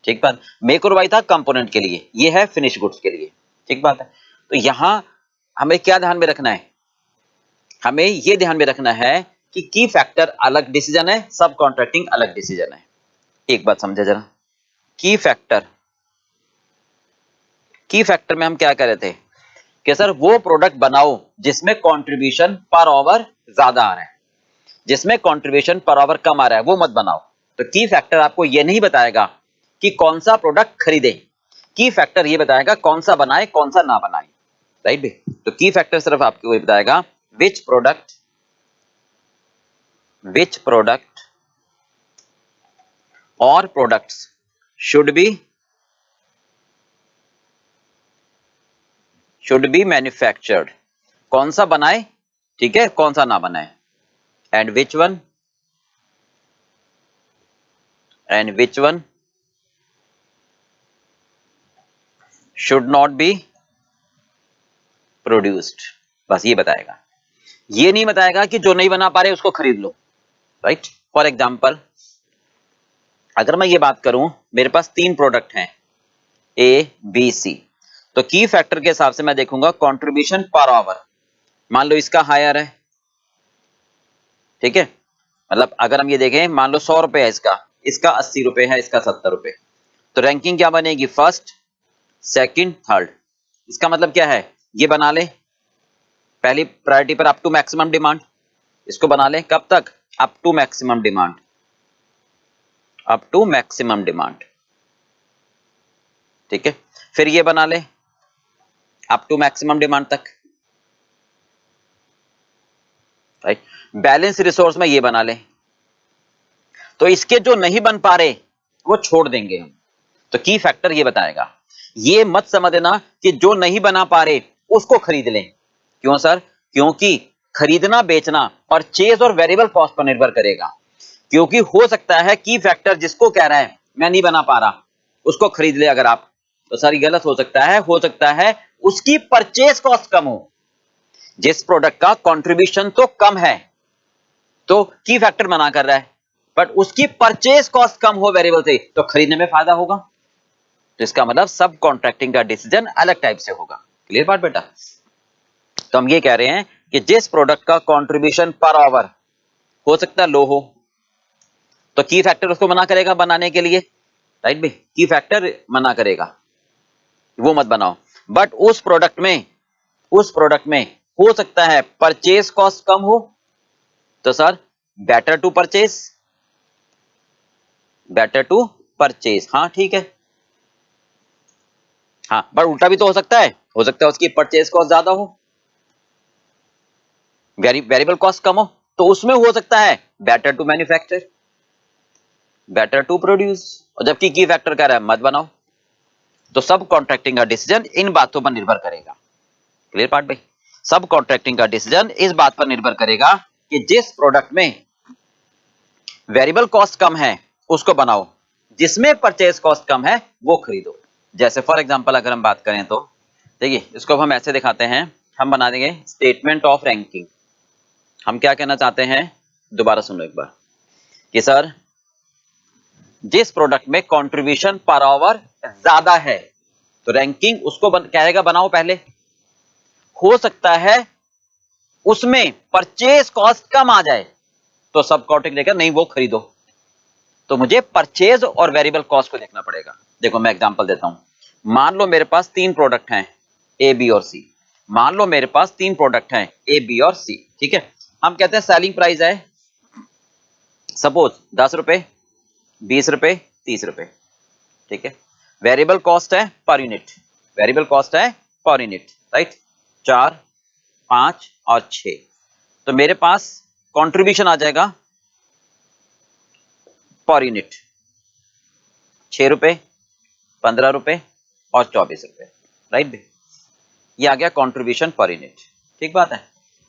ठीक बात। मेक और बाई था कंपोनेंट के लिए, ये है फिनिश गुड्स के लिए। ठीक बात है। तो यहां हमें क्या ध्यान में रखना है, हमें यह ध्यान में रखना है कि की फैक्टर अलग डिसीजन है, सब कॉन्ट्रैक्टिंग अलग डिसीजन है। एक बात समझे जरा, की फैक्टर में हम क्या कह रहे थे कि सर वो प्रोडक्ट बनाओ जिसमें कंट्रीब्यूशन पर आवर ज्यादा आ रहा है, जिसमें कंट्रीब्यूशन पर आवर कम आ रहा है वो मत बनाओ। तो की फैक्टर आपको ये नहीं बताएगा कि कौन सा प्रोडक्ट खरीदे, की फैक्टर ये बताएगा कौन सा बनाए कौन सा ना बनाए, राइट भी। तो की फैक्टर सिर्फ आपको ये बताएगा विच प्रोडक्ट और प्रोडक्ट्स शुड बी मैन्युफैक्चर्ड, कौन सा बनाए, ठीक है, कौन सा ना बनाए, and which one should not be produced. बस ये बताएगा, ये नहीं बताएगा कि जो नहीं बना पा रहे उसको खरीद लो, राइट। फॉर एग्जाम्पल अगर मैं ये बात करूं, मेरे पास 3 प्रोडक्ट हैं ए बी सी, तो की फैक्टर के हिसाब से मैं देखूंगा कंट्रीब्यूशन पर आवर, मान लो इसका हायर है, ठीक है, मतलब अगर हम ये देखें, मान लो 100 रुपए है इसका 80 रुपए है, इसका 70 रुपए, तो रैंकिंग क्या बनेगी, फर्स्ट सेकंड थर्ड। इसका मतलब क्या है, ये बना ले पहली प्रायोरिटी पर अप टू मैक्सिमम डिमांड, इसको बना ले कब तक, अप टू मैक्सिमम डिमांड, ठीक है। फिर ये बना ले अप टू मैक्सिमम डिमांड तक, राइट। बैलेंस रिसोर्स में ये बना ले, तो इसके जो नहीं बन पा रहे वो छोड़ देंगे हम, तो की फैक्टर ये बताएगा। ये मत समझ देना कि जो नहीं बना पा रहे उसको खरीद लें, क्यों सर, क्योंकि खरीदना बेचना परचेज और वेरिएबल कॉस्ट पर निर्भर करेगा, क्योंकि हो सकता है की फैक्टर जिसको कह रहा है मैं नहीं बना पा रहा, उसको खरीद ले अगर आप, तो सर ये गलत हो सकता है उसकी परचेज कॉस्ट कम हो। जिस प्रोडक्ट का कंट्रीब्यूशन तो कम है तो की फैक्टर मना कर रहा है, बट उसकी परचेज कॉस्ट कम हो वेरिएबल से, तो खरीदने में फायदा होगा। तो इसका मतलब सब कॉन्ट्रैक्टिंग का डिसीजन अलग टाइप से होगा। क्लियर बात बेटा? तो हम ये कह रहे हैं कि जिस प्रोडक्ट का कंट्रीब्यूशन पर आवर हो सकता है लो हो, तो की फैक्टर उसको मना करेगा बनाने के लिए, राइट भाई? की फैक्टर मना करेगा, वो मत बनाओ। बट उस प्रोडक्ट में हो सकता है परचेज कॉस्ट कम हो, तो सर बेटर टू परचेज, हाँ ठीक है। हाँ, बट उल्टा भी तो हो सकता है उसकी परचेज कॉस्ट ज्यादा हो, वेरिएबल कॉस्ट कम हो, तो उसमें हो सकता है better to manufacture, better to produce, और जबकि की फैक्टर कह रहा है मत बनाओ। तो सब कॉन्ट्रैक्टिंग का डिसीजन इन बातों पर निर्भर करेगा। क्लियर पार्ट भाई? सब कॉन्ट्रैक्टिंग का डिसीजन इस बात पर निर्भर करेगा कि जिस प्रोडक्ट में वेरिएबल कॉस्ट कम है उसको बनाओ, जिसमें परचेज कॉस्ट कम है वो खरीदो। जैसे फॉर एग्जांपल अगर हम बात करें तो देखिए, इसको हम ऐसे दिखाते हैं, हम बना देंगे स्टेटमेंट ऑफ रैंकिंग। हम क्या कहना चाहते हैं, दोबारा सुनो एक बार, कि सर जिस प्रोडक्ट में कंट्रीब्यूशन पर आवर ज्यादा है तो रैंकिंग उसको कहेगा बनाओ पहले। हो सकता है उसमें परचेज कॉस्ट कम आ जाए तो सब कॉन्ट्रैक्ट लेकर नहीं वो खरीदो, तो मुझे परचेज और वेरिएबल कॉस्ट को देखना पड़ेगा। देखो मैं एग्जांपल देता हूं, मान लो मेरे पास 3 प्रोडक्ट हैं ए बी और सी, मान लो मेरे पास 3 प्रोडक्ट हैं ए बी और सी, ठीक है। हम कहते हैं सेलिंग प्राइस है सपोज 10 रुपए, 20 रुपए, 30 रुपए, ठीक है। वेरिएबल कॉस्ट है पर यूनिट, राइट, 4, 5 और 6। तो मेरे पास कंट्रीब्यूशन आ जाएगा पर यूनिट 6 रुपए, 15 रुपए और 24 रुपए, राइट। ये आ गया कंट्रीब्यूशन पर यूनिट, ठीक बात है।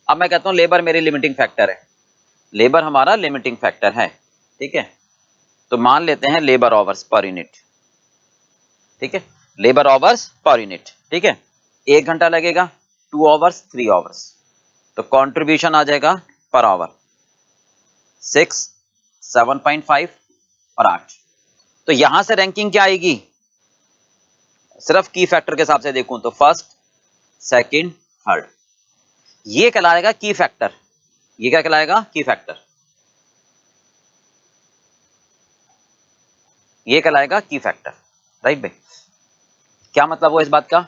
अब मैं कहता हूं लेबर मेरी लिमिटिंग फैक्टर है, लेबर हमारा लिमिटिंग फैक्टर है, ठीक है। तो मान लेते हैं लेबर आवर्स पर यूनिट, ठीक है, लेबर आवर्स पर यूनिट, ठीक है। 1 घंटा लगेगा, 2 आवर्स, 3 आवर्स, तो कंट्रीब्यूशन आ जाएगा पर आवर 6, 7.5 और 8। तो यहां से रैंकिंग क्या आएगी, सिर्फ की फैक्टर के हिसाब से देखूं तो फर्स्ट, सेकंड, थर्ड, ये कहलाएगा की फैक्टर। ये क्या कहलाएगा, की फैक्टर, ये कहलाएगा की फैक्टर, राइट भाई। क्या मतलब वो इस बात का,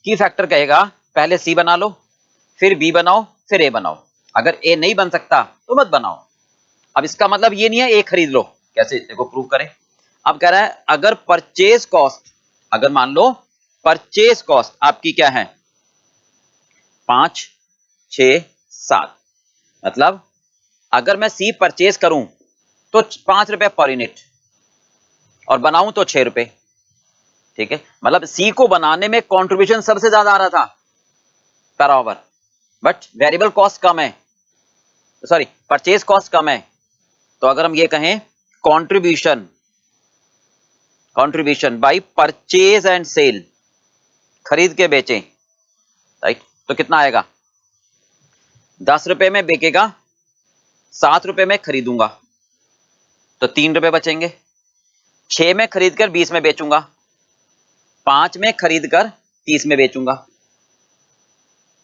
की फैक्टर कहेगा पहले सी बना लो, फिर बी बनाओ, फिर ए बनाओ, अगर ए नहीं बन सकता तो मत बनाओ। अब इसका मतलब ये नहीं है ए खरीद लो, कैसे देखो प्रूव करें। अब कह रहा है अगर परचेज कॉस्ट, अगर मान लो परचेज कॉस्ट आपकी क्या है 5, 6, 7, मतलब अगर मैं सी परचेज करूं तो 5 रुपए पर यूनिट और बनाऊं तो 6 रुपए, ठीक है। मतलब सी को बनाने में कंट्रीब्यूशन सबसे ज्यादा आ रहा था per hour, but variable cost कम है, सॉरी परचेज कॉस्ट कम है। तो अगर हम ये कहें contribution by purchase and sale, खरीद के बेचें, राइट, तो कितना आएगा, 10 रुपए में बेचेगा, 7 रुपए में खरीदूंगा तो 3 रुपए बचेंगे, 6 में खरीद कर 20 में बेचूंगा, 5 में खरीद कर 30 में बेचूंगा,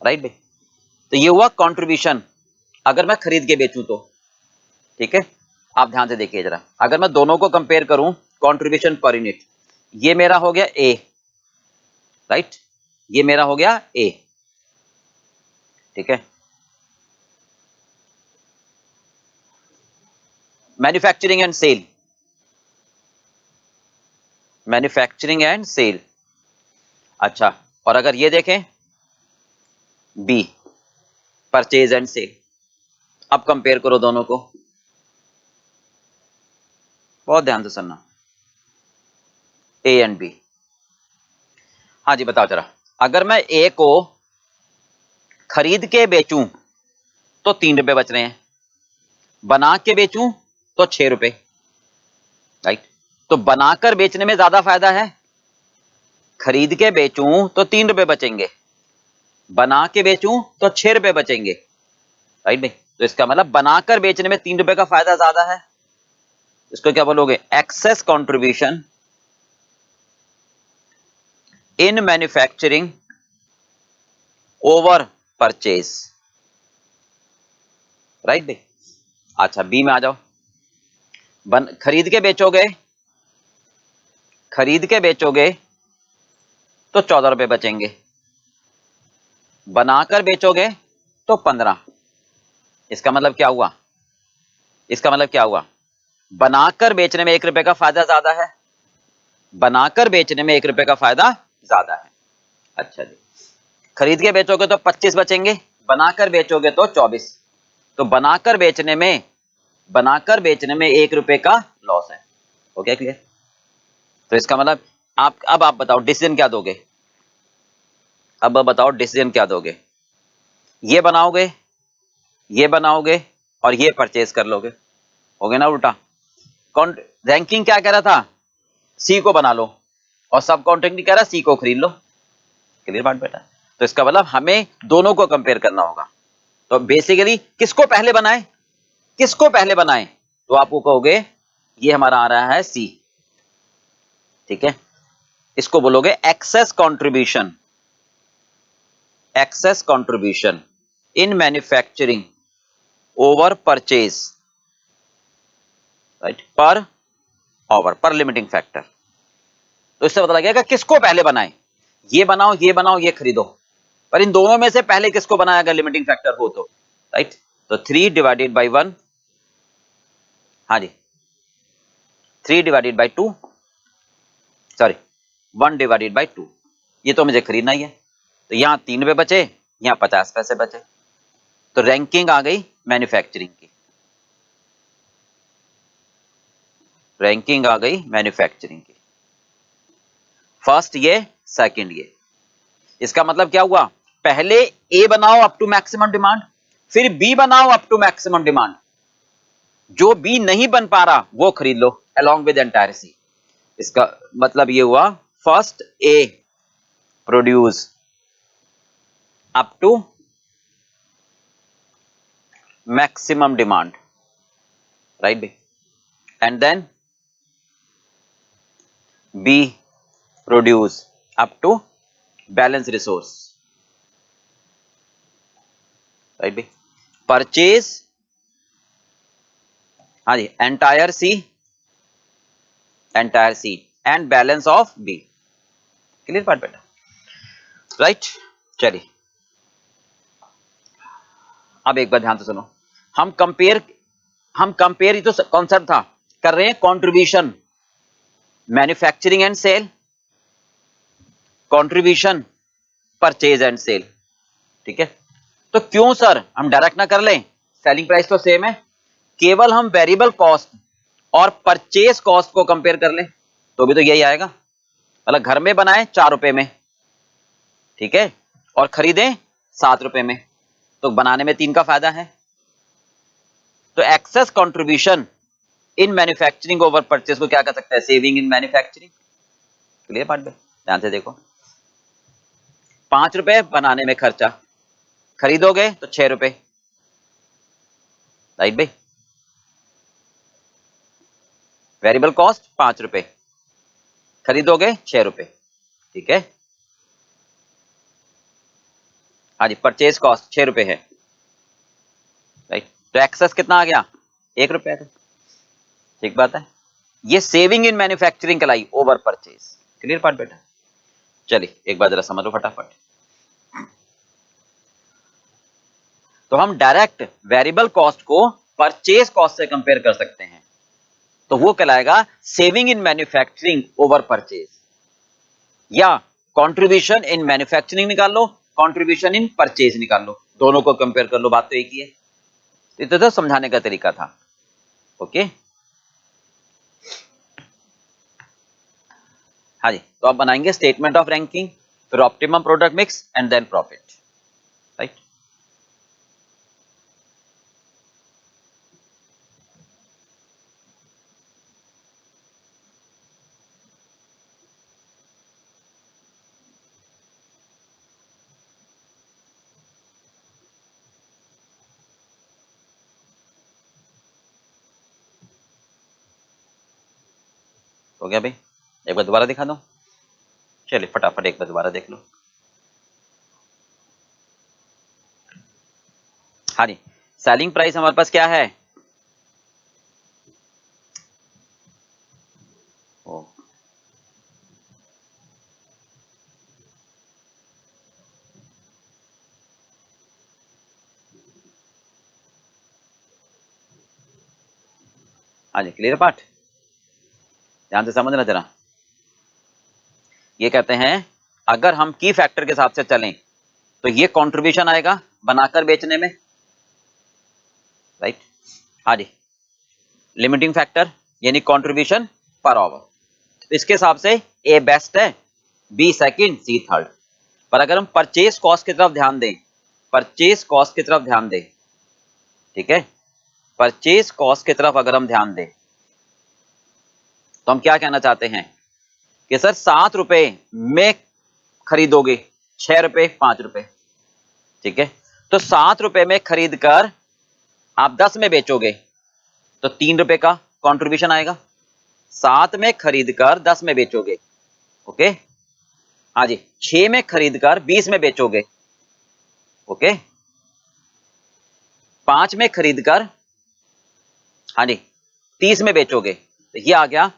राइट भाई। तो ये हुआ कंट्रीब्यूशन अगर मैं खरीद के बेचूं तो, ठीक है। आप ध्यान से देखिए जरा, अगर मैं दोनों को कंपेयर करूं कंट्रीब्यूशन पर यूनिट, ये मेरा हो गया ए, राइट, ये मेरा हो गया ए, ठीक है। मैन्युफैक्चरिंग एंड सेल, अच्छा। और अगर ये देखें बी, परचेज एंड सेल, अब कंपेयर करो दोनों को, बहुत ध्यान से सुनना, ए एंड बी। हाँ जी बताओ जरा, अगर मैं ए को खरीद के बेचूं तो 3 रुपए बच रहे हैं, बना के बेचूं तो 6 रुपए, राइट। तो बनाकर बेचने में ज्यादा फायदा है खरीद के बेचूं तो 3 रुपए बचेंगे, बना के बेचूं तो 6 रुपए बचेंगे, राइट भाई। तो इसका मतलब बनाकर बेचने में 3 रुपए का फायदा ज्यादा है। इसको क्या बोलोगे? Excess contribution in manufacturing over purchase, right भाई। अच्छा बी में आ जाओ। खरीद के बेचोगे, खरीद के बेचोगे तो 14 रुपए बचेंगे, बनाकर बेचोगे तो 15। इसका मतलब क्या हुआ? इसका मतलब क्या हुआ? बनाकर बेचने में 1 रुपए का फायदा ज्यादा है, बनाकर बेचने में 1 रुपए का फायदा ज्यादा है। अच्छा जी, खरीद के बेचोगे तो 25 बचेंगे, बनाकर बेचोगे तो 24। तो बनाकर बेचने में 1 रुपए का लॉस है। हो गया क्लियर? तो इसका मतलब अब आप बताओ डिसीजन क्या दोगे? अब बताओ डिसीजन क्या दोगे? ये बनाओगे, ये बनाओगे और ये परचेज कर लोगे, हो गया ना उल्टा। कौन रैंकिंग क्या कह रहा था? सी को बना लो, और सब कॉन्ट्रैक्ट कह रहा सी को खरीद लो। क्लियर बात बेटा? तो इसका मतलब हमें दोनों को कंपेयर करना होगा। तो बेसिकली किसको पहले बनाए, किसको पहले बनाए? तो आपको कहोगे ये हमारा आ रहा है सी, ठीक है। इसको बोलोगे excess contribution, excess contribution in manufacturing over purchase, right, पर लिमिटिंग फैक्टर। तो इससे पता लगेगा किसको पहले बनाए, ये बनाओ, ये बनाओ, ये खरीदो, पर इन दोनों में से पहले किसको बनाया अगर लिमिटिंग फैक्टर हो तो, राइट। तो 3 डिवाइडेड बाई 1, हाँ जी 3 divided by 2, sorry 1 divided by 2, ये तो मुझे खरीदना ही है। तो यहां 3 रुपए बचे, यहां 50 पैसे बचे। तो रैंकिंग आ गई मैन्युफैक्चरिंग की, रैंकिंग आ गई मैन्युफैक्चरिंग की, फर्स्ट ये, सेकंड ये। इसका मतलब क्या हुआ? पहले ए बनाओ अप टू मैक्सिमम डिमांड, फिर बी बनाओ अप टू मैक्सिमम डिमांड, जो बी नहीं बन पा रहा वो खरीद लो अलोंग विद एंटायर सी। इसका मतलब ये हुआ first A produce up to maximum demand, right B, and then B produce up to balance resource, right B. Purchase, हाँ जी entire C and balance of B. Clear part बेटा? Right. चलिए अब एक बार ध्यान से सुनो, हम कंपेयर, तो कॉन्सेप्ट था, कर रहे हैं contribution, manufacturing and sale, contribution, purchase and sale, ठीक है। तो क्यों सर हम डायरेक्ट ना कर लें, सेलिंग प्राइस तो सेम है, केवल हम वेरिएबल कॉस्ट और परचेज कॉस्ट को कंपेयर कर लें तो भी तो यही आएगा। मतलब घर में बनाए 4 रुपए में, ठीक है, और खरीदें 7 रुपए में, तो बनाने में 3 का फायदा है। तो excess contribution in manufacturing over purchase को क्या कर सकते हैं? Saving in manufacturing. क्लियर बात? ध्यान से देखो, 5 रुपए बनाने में खर्चा, खरीदोगे तो 6 रुपए, राइट भाई। वेरिएबल कॉस्ट 5 रुपए, खरीदोगे 6 रुपए, ठीक है। हाँ जी परचेज कॉस्ट 6 रुपए है, राइट। तो एक्सेस कितना आ गया? 1 रुपए, ठीक बात है। ये सेविंग इन मैन्युफैक्चरिंग कहलाई ओवर परचेज। क्लियर पार्ट बेटा? चलिए एक बार जरा समझ लो फटाफट। तो हम डायरेक्ट वेरिएबल कॉस्ट को परचेज कॉस्ट से कंपेयर कर सकते हैं, तो वो कहलाएगा saving in manufacturing over purchase, या कंट्रीब्यूशन इन मैन्युफैक्चरिंग निकाल लो, कंट्रीब्यूशन इन परचेज निकाल लो, दोनों को कंपेयर कर लो, बात तो एक ही है। ये तो समझाने का तरीका था, ओके। हाँ जी, तो आप बनाएंगे स्टेटमेंट ऑफ रैंकिंग, फिर optimum product mix and then profit, right. हो गया भाई, एक बार दोबारा दिखा दो। चलिए फटाफट एक बार दोबारा देख लो। हाँ जी, सेलिंग प्राइस हमारे पास क्या है? ओ, हाँ जी, क्लियर पार्ट, ध्यान से समझना जरा। ये कहते हैं अगर हम की फैक्टर के हिसाब से चलें तो ये कंट्रीब्यूशन आएगा बनाकर बेचने में, राइट। हाँ जी, लिमिटिंग फैक्टर यानी कंट्रीब्यूशन पर आवर। इसके हिसाब से ए बेस्ट है, बी सेकंड, सी थर्ड। पर अगर हम परचेज कॉस्ट की तरफ ध्यान दें, परचेज कॉस्ट की तरफ ध्यान दें, ठीक है, परचेज कॉस्ट की तरफ अगर हम ध्यान दें तो हम क्या कहना चाहते हैं कि सर 7 रुपए में खरीदोगे, 6 रुपए, 5 रुपए, ठीक है। तो 7 रुपए में खरीद कर आप 10 में बेचोगे तो 3 रुपए का कंट्रीब्यूशन आएगा। 7 में खरीद कर 10 में बेचोगे, ओके। हाँ जी, 6 में खरीद कर 20 में बेचोगे, ओके। 5 में खरीद कर, हाँ जी, 30 में बेचोगे। तो ये आ गया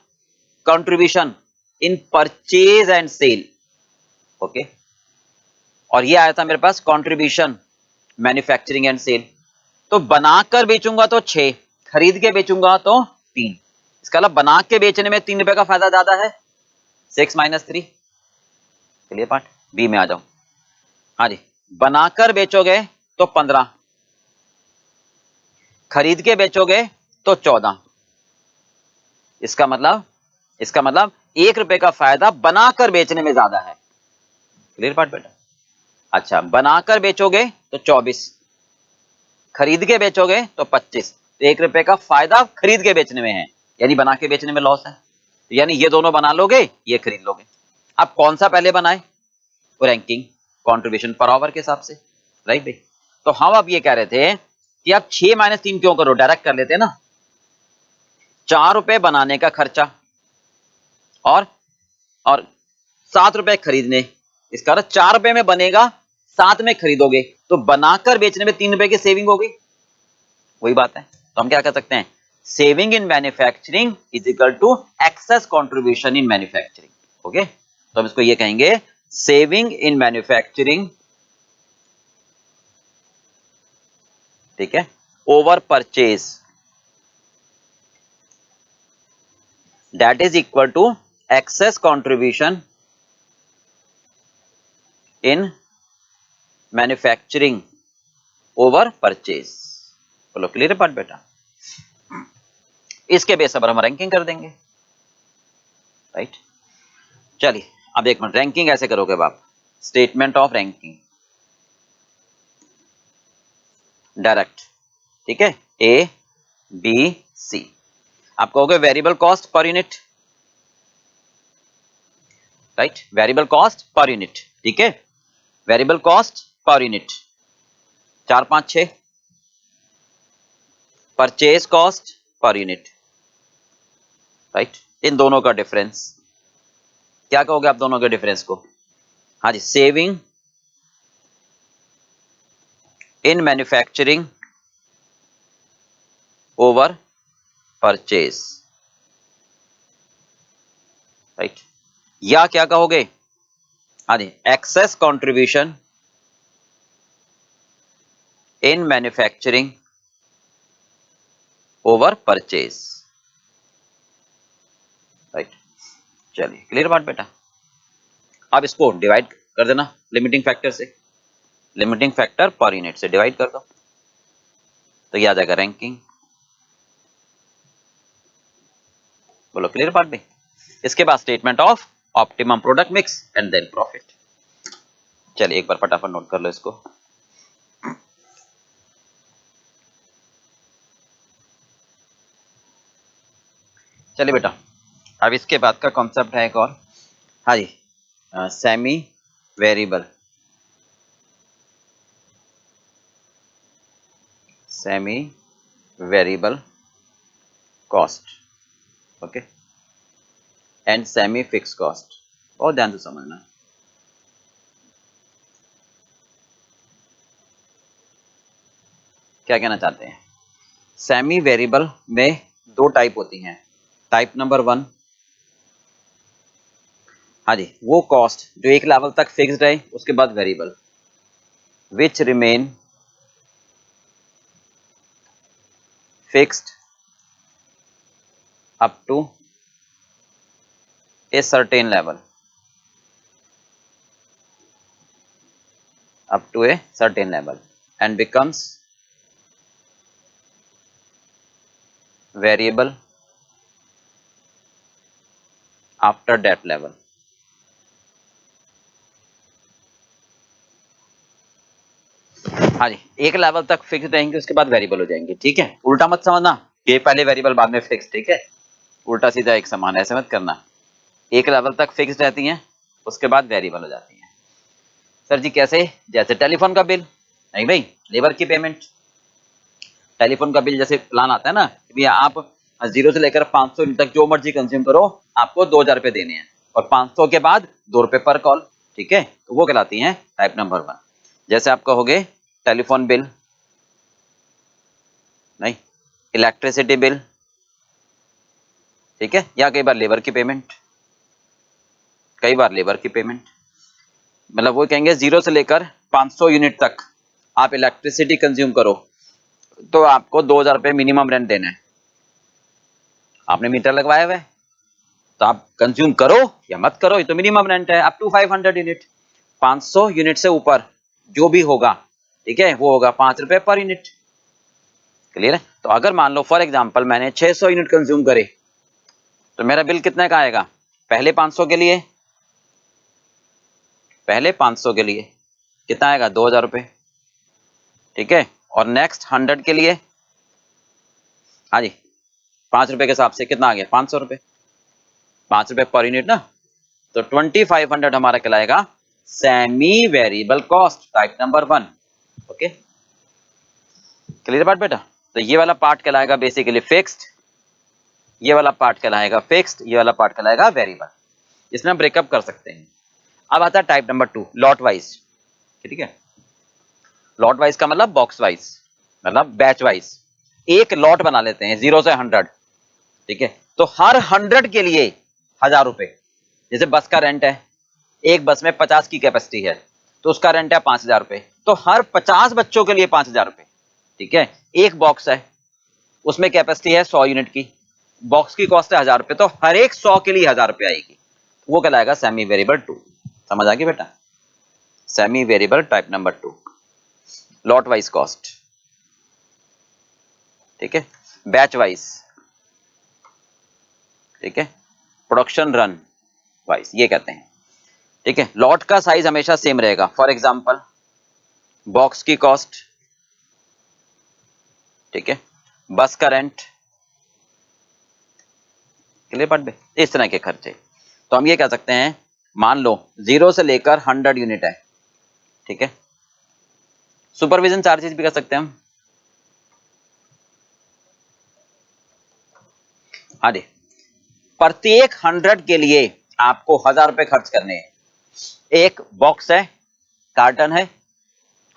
contribution in purchase and sale, okay. और ये आया था मेरे पास कंट्रीब्यूशन मैन्युफैक्चरिंग एंड सेल। तो बनाकर बेचूंगा तो 6, खरीद के बेचूंगा तो 3। इसका मतलब बना के बेचने में 3 रुपए का फायदा ज्यादा है, 6 माइनस 3। चलिए पार्ट बी में आ जाओ। हाँ जी, बनाकर बेचोगे तो 15, खरीद के बेचोगे तो 14। इसका मतलब 1 रुपए का फायदा बनाकर बेचने में ज्यादा है। क्लियर पार्ट बेटा? अच्छा, बनाकर बेचोगे तो 24, खरीद के बेचोगे तो 25। तो 1 रुपए का फायदा खरीद के बेचने में है, यानी बना के बेचने में लॉस है। यानी ये दोनों बना लोगे, ये खरीद लोगे। अब कौन सा पहले बनाए? रैंकिंग कंट्रीब्यूशन पर आवर के हिसाब से, राइट भाई। तो हम अब ये कह रहे थे कि आप 6 माइनस 3 क्यों करो, डायरेक्ट कर लेते ना। 4 रुपए बनाने का खर्चा और 7 रुपए खरीदने, इसका मतलब 4 रुपए में बनेगा, 7 में खरीदोगे, तो बनाकर बेचने में 3 रुपए की सेविंग होगी। वही बात है। तो हम क्या कर सकते हैं, saving in manufacturing is equal to excess contribution in manufacturing. Okay, तो हम इसको ये कहेंगे सेविंग इन मैन्युफैक्चरिंग, ठीक है, over purchase, that is equal to excess contribution in manufacturing over purchase. बोलो क्लियर पार्ट बेटा? इसके बेस पर हम रैंकिंग कर देंगे, राइट। चलिए अब एक मिनट, रैंकिंग ऐसे करोगे आप, स्टेटमेंट ऑफ रैंकिंग डायरेक्ट, ठीक है, ए बी सी। आप कहोगे variable cost per unit, right, variable cost per unit, ठीक है, variable cost per unit 4 5 6, purchase cost per unit, right. इन दोनों का डिफरेंस क्या कहोगे आप, दोनों के डिफरेंस को? हाँ जी, saving in manufacturing over purchase, right. या क्या कहोगे, हाँ जी, excess contribution in manufacturing over purchase, right. चलिए क्लियर बात बेटा? अब इसको डिवाइड कर देना लिमिटिंग फैक्टर से, लिमिटिंग फैक्टर पर यूनिट से डिवाइड कर दो, तो ये आ जाएगा रैंकिंग। बोलो क्लियर बात भी? इसके बाद statement of optimum product mix and then profit. चलिए एक बार फटाफट नोट कर लो इसको। चलिए बेटा, अब इसके बाद का कॉन्सेप्ट है एक और, हाँ जी, semi variable, semi variable cost, okay. And semi fix cost. बहुत ध्यान से समझना। क्या कहना चाहते हैं? सेमी वेरिएबल में दो टाइप होती हैं। टाइप नंबर 1, हाँ जी, वो कॉस्ट जो एक लेवल तक फिक्स्ड है उसके बाद variable, which remain fixed up to a certain level, up to a certain level and becomes variable after that level। हाँ जी, एक लेवल तक फिक्स रहेंगे उसके बाद वेरिएबल हो जाएंगे। ठीक है, उल्टा मत समझना, ये पहले वेरिएबल बाद में फिक्स। ठीक है, उल्टा सीधा एक समान, ऐसे मत करना। एक लेवल तक फिक्स रहती हैं उसके बाद वेरिएबल हो जाती हैं। सर जी कैसे? जैसे टेलीफोन का बिल, नहीं भाई, लेबर की पेमेंट। टेलीफोन का बिल जैसे प्लान आता है ना, भैया आप 0 से लेकर 500 यूनिट तक जो मर्जी कंज्यूम करो, आपको 2000 रुपए देने हैं, और 500 के बाद 2 रुपए पर कॉल। ठीक है, तो वो कहलाती हैं टाइप नंबर 1। जैसे आप कहोगे टेलीफोन बिल, नहीं, इलेक्ट्रिसिटी बिल, ठीक है, या कई बार लेबर की पेमेंट, कई बार लेबर की पेमेंट। मतलब वो कहेंगे 0 से लेकर 500 यूनिट तक आप इलेक्ट्रिसिटी कंज्यूम करो तो आपको 2000 रुपए मिनिमम रेंट देना है। आपने मीटर लगवाया हुआ है तो आप कंज्यूम करो या मत करो, ये तो मिनिमम रेंट है। अप टू 500 यूनिट, 500 यूनिट से ऊपर जो भी होगा, ठीक है, वो होगा 5 रुपए पर यूनिट। क्लियर है? तो अगर मान लो फॉर एग्जांपल मैंने 600 यूनिट कंज्यूम करे तो मेरा बिल कितने का आएगा? पहले 500 के लिए, पहले 500 के लिए कितना आएगा? 2000 रुपए। ठीक है, और नेक्स्ट 100 के लिए, हाँ जी, 5 रुपए के हिसाब से कितना आ गया? 500 रुपए, 5 रुपए पर यूनिट ना। तो 2500 हमारा कहलाएगा semi variable cost, type number 1। Okay, clear बात बेटा? तो ये वाला पार्ट कहलाएगा बेसिकली फिक्स्ड, ये वाला पार्ट कहलाएगा फिक्स्ड, ये वाला पार्ट कहलाएगा वेरिएबल। इसमें हम ब्रेकअप कर सकते हैं। अब आता है टाइप नंबर 2, लॉट वाइज। ठीक है, लॉट वाइज का मतलब बॉक्स वाइज, मतलब बैच वाइज। एक लॉट बना लेते हैं 0 से 100। ठीक है, तो हर 100 के लिए 1000 रुपए। जैसे बस का रेंट है, एक बस में 50 की कैपेसिटी है तो उसका रेंट है 5000 रुपए, तो हर 50 बच्चों के लिए 5000 रुपए। ठीक है, एक बॉक्स है उसमें कैपेसिटी है 100 यूनिट की, बॉक्स की कॉस्ट है 1000 रुपए, तो हर एक 100 के लिए 1000 रुपए आएगी। वो कहलाएगा सेमी वेरिएबल 2। समझ आ गई बेटा? Semi variable type number 2, lot wise cost. ठीक है, बैच वाइज, ठीक है, प्रोडक्शन रन वाइज, ये कहते हैं। ठीक है, लॉट का साइज हमेशा सेम रहेगा। फॉर एग्जांपल बॉक्स की कॉस्ट, ठीक है, बस का रेंट, क्लियर बात बे? इस तरह के खर्चे। तो हम ये कह सकते हैं, मान लो 0 से लेकर 100 यूनिट है। ठीक है, सुपरविजन चार्जेस भी कर सकते हैं हम। हाँ जी, प्रत्येक 100 के लिए आपको 1000 रुपए खर्च करने हैं। एक बॉक्स है, कार्टन है,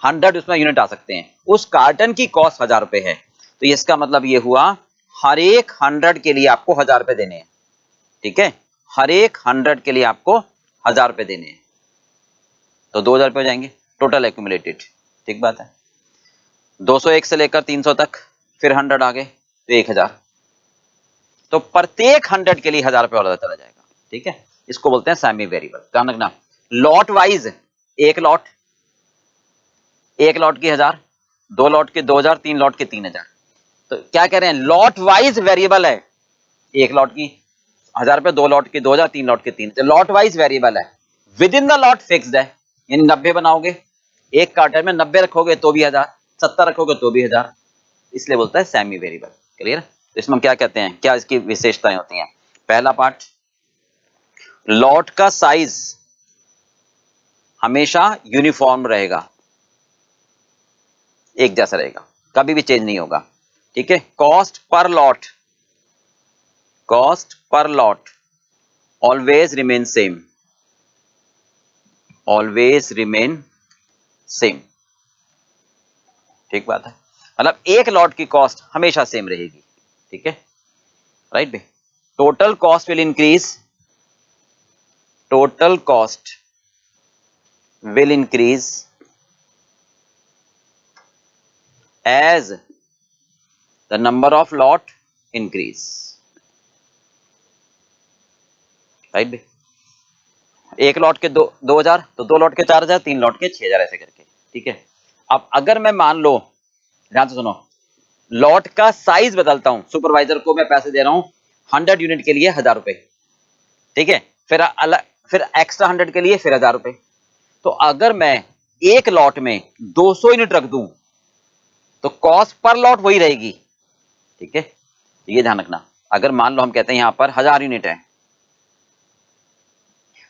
100 उसमें यूनिट आ सकते हैं, उस कार्टन की कॉस्ट 1000 रुपए है। तो इसका मतलब ये हुआ हर एक 100 के लिए आपको 1000 रुपए देने हैं। ठीक है, हर एक 100 के लिए आपको 1000 रुपए देने हैं, तो 2000 रुपए हो जाएंगे टोटल एक्यूमुलेटेड। ठीक बात है। 201 से लेकर 300 तक, फिर 100 आ गए तो 1000, तो प्रत्येक 100 के लिए 1000 रुपए और चला जाएगा। ठीक है, इसको बोलते हैं सेमी वेरिएबल। ध्यान रखना, लॉट वाइज, एक लॉट, एक लॉट की 1000, दो लॉट के 2000, तीन लॉट के 3000। तो क्या कह रहे हैं? लॉट वाइज वेरिएबल है, एक लॉट की 1000 रुपए, दो लॉट के 2000, तीन लॉट के 3000। लॉट वाइज वेरिएबल है, with in the lot fixed है। यानी 90 बनाओगे, एक कार्टन में 90 रखोगे तो भी 1000, 70 रखोगे तो भी 1000, इसलिए बोलता है सेमी वेरिएबल। क्लियर? तो इसमें हम क्या कहते हैं, क्या इसकी विशेषताएं होती हैं? पहला पार्ट, लॉट का साइज हमेशा यूनिफॉर्म रहेगा, एक जैसा रहेगा, कभी भी चेंज नहीं होगा। ठीक है, cost per lot, cost per lot always remain same, always remain same. ठीक बात है, मतलब एक लॉट की कॉस्ट हमेशा सेम रहेगी। ठीक है, राइट भाई। Total cost will increase, total cost will increase as the number of lot increase, right भाई। एक लॉट के 2000, तो 2 लॉट के 4000, 3 लॉट के 6000, ऐसे करके। ठीक है, अब अगर मैं मान लो, ध्यान से सुनो, लॉट का साइज बदलता हूं, सुपरवाइजर को मैं पैसे दे रहा हूं 100 यूनिट के लिए 1000 रुपए। ठीक है, फिर एक्स्ट्रा 100 के लिए फिर 1000 रुपए। तो अगर मैं एक लॉट में 200 यूनिट रख दूं तो कॉस्ट पर लॉट वही रहेगी। ठीक है, ये ध्यान रखना। अगर मान लो हम कहते हैं यहां पर 1000 यूनिट है,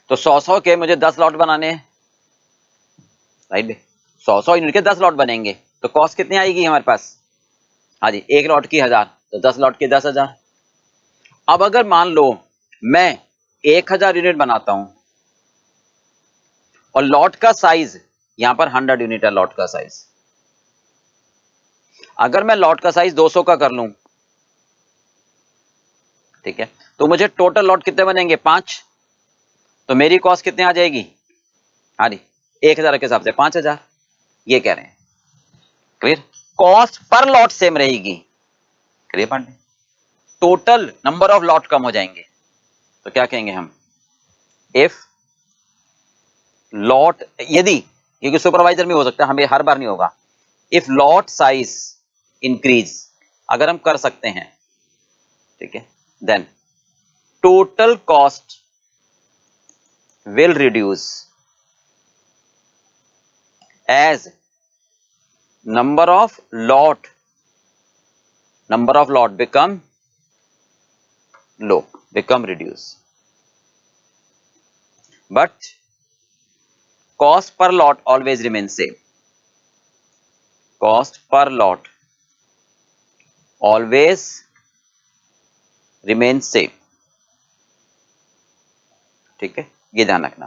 तो 100 के मुझे 10 लॉट बनाने हैं, राइट। 100 यूनिट के 10 लॉट बनेंगे, तो कॉस्ट कितनी आएगी हमारे पास? हाँ जी, एक लॉट की 1000, तो 10 लॉट के 10,000। अब अगर मान लो मैं 1000 यूनिट बनाता हूं और लॉट का साइज यहां पर 100 यूनिट है, लॉट का साइज। अगर मैं लॉट का साइज 200 का कर लूं, ठीक है, तो मुझे टोटल लॉट कितने बनेंगे? 5। तो मेरी कॉस्ट कितने आ जाएगी? हाँ जी, 1000 के हिसाब से 5000, ये कह रहे हैं। Clear? Cost per lot same रहेगी। Clear Pandey? Total number of lot कम हो जाएंगे, तो क्या कहेंगे हम? इफ लॉट, यदि, क्योंकि सुपरवाइजर में हो सकता है, हमें हर बार नहीं होगा। इफ लॉट साइज इंक्रीज, अगर हम कर सकते हैं, ठीक है, then total cost will reduce as number of lot become low, become reduce, but cost per lot always remains same, cost per lot always remains same। ठीक है, ये ध्यान रखना,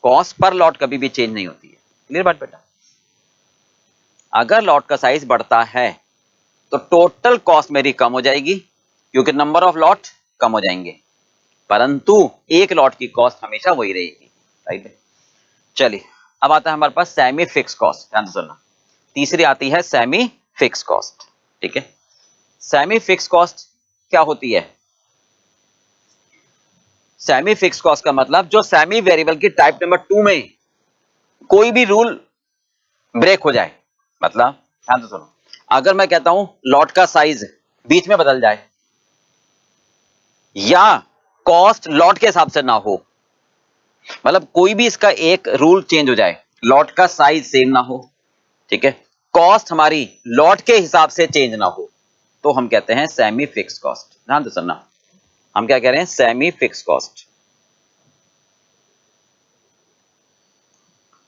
कॉस्ट पर लॉट कभी भी चेंज नहीं होती है। क्लियर बात बेटा? अगर लॉट का साइज बढ़ता है तो टोटल कॉस्ट मेरी कम हो जाएगी, क्योंकि नंबर ऑफ लॉट कम हो जाएंगे, परंतु एक लॉट की कॉस्ट हमेशा वही रहेगी, राइट। चलिए, अब आता है हमारे पास सेमी फिक्स कॉस्ट। ध्यान से सुनना, तीसरी आती है सेमी फिक्स कॉस्ट। ठीक है, सेमी फिक्स कॉस्ट क्या होती है? सेमी फिक्स कॉस्ट का मतलब जो सेमी वेरिएबल की टाइप नंबर 2 में कोई भी रूल ब्रेक हो जाए। मतलब ध्यान से सुनो, अगर मैं कहता हूं लॉट का साइज बीच में बदल जाए, या कॉस्ट लॉट के हिसाब से ना हो, मतलब कोई भी इसका एक रूल चेंज हो जाए, लॉट का साइज सेम ना हो, ठीक है, कॉस्ट हमारी लॉट के हिसाब से चेंज ना हो, तो हम कहते हैं सेमी फिक्स कॉस्ट। ध्यान से सुनना, हम क्या कह रहे हैं? Semi fix cost,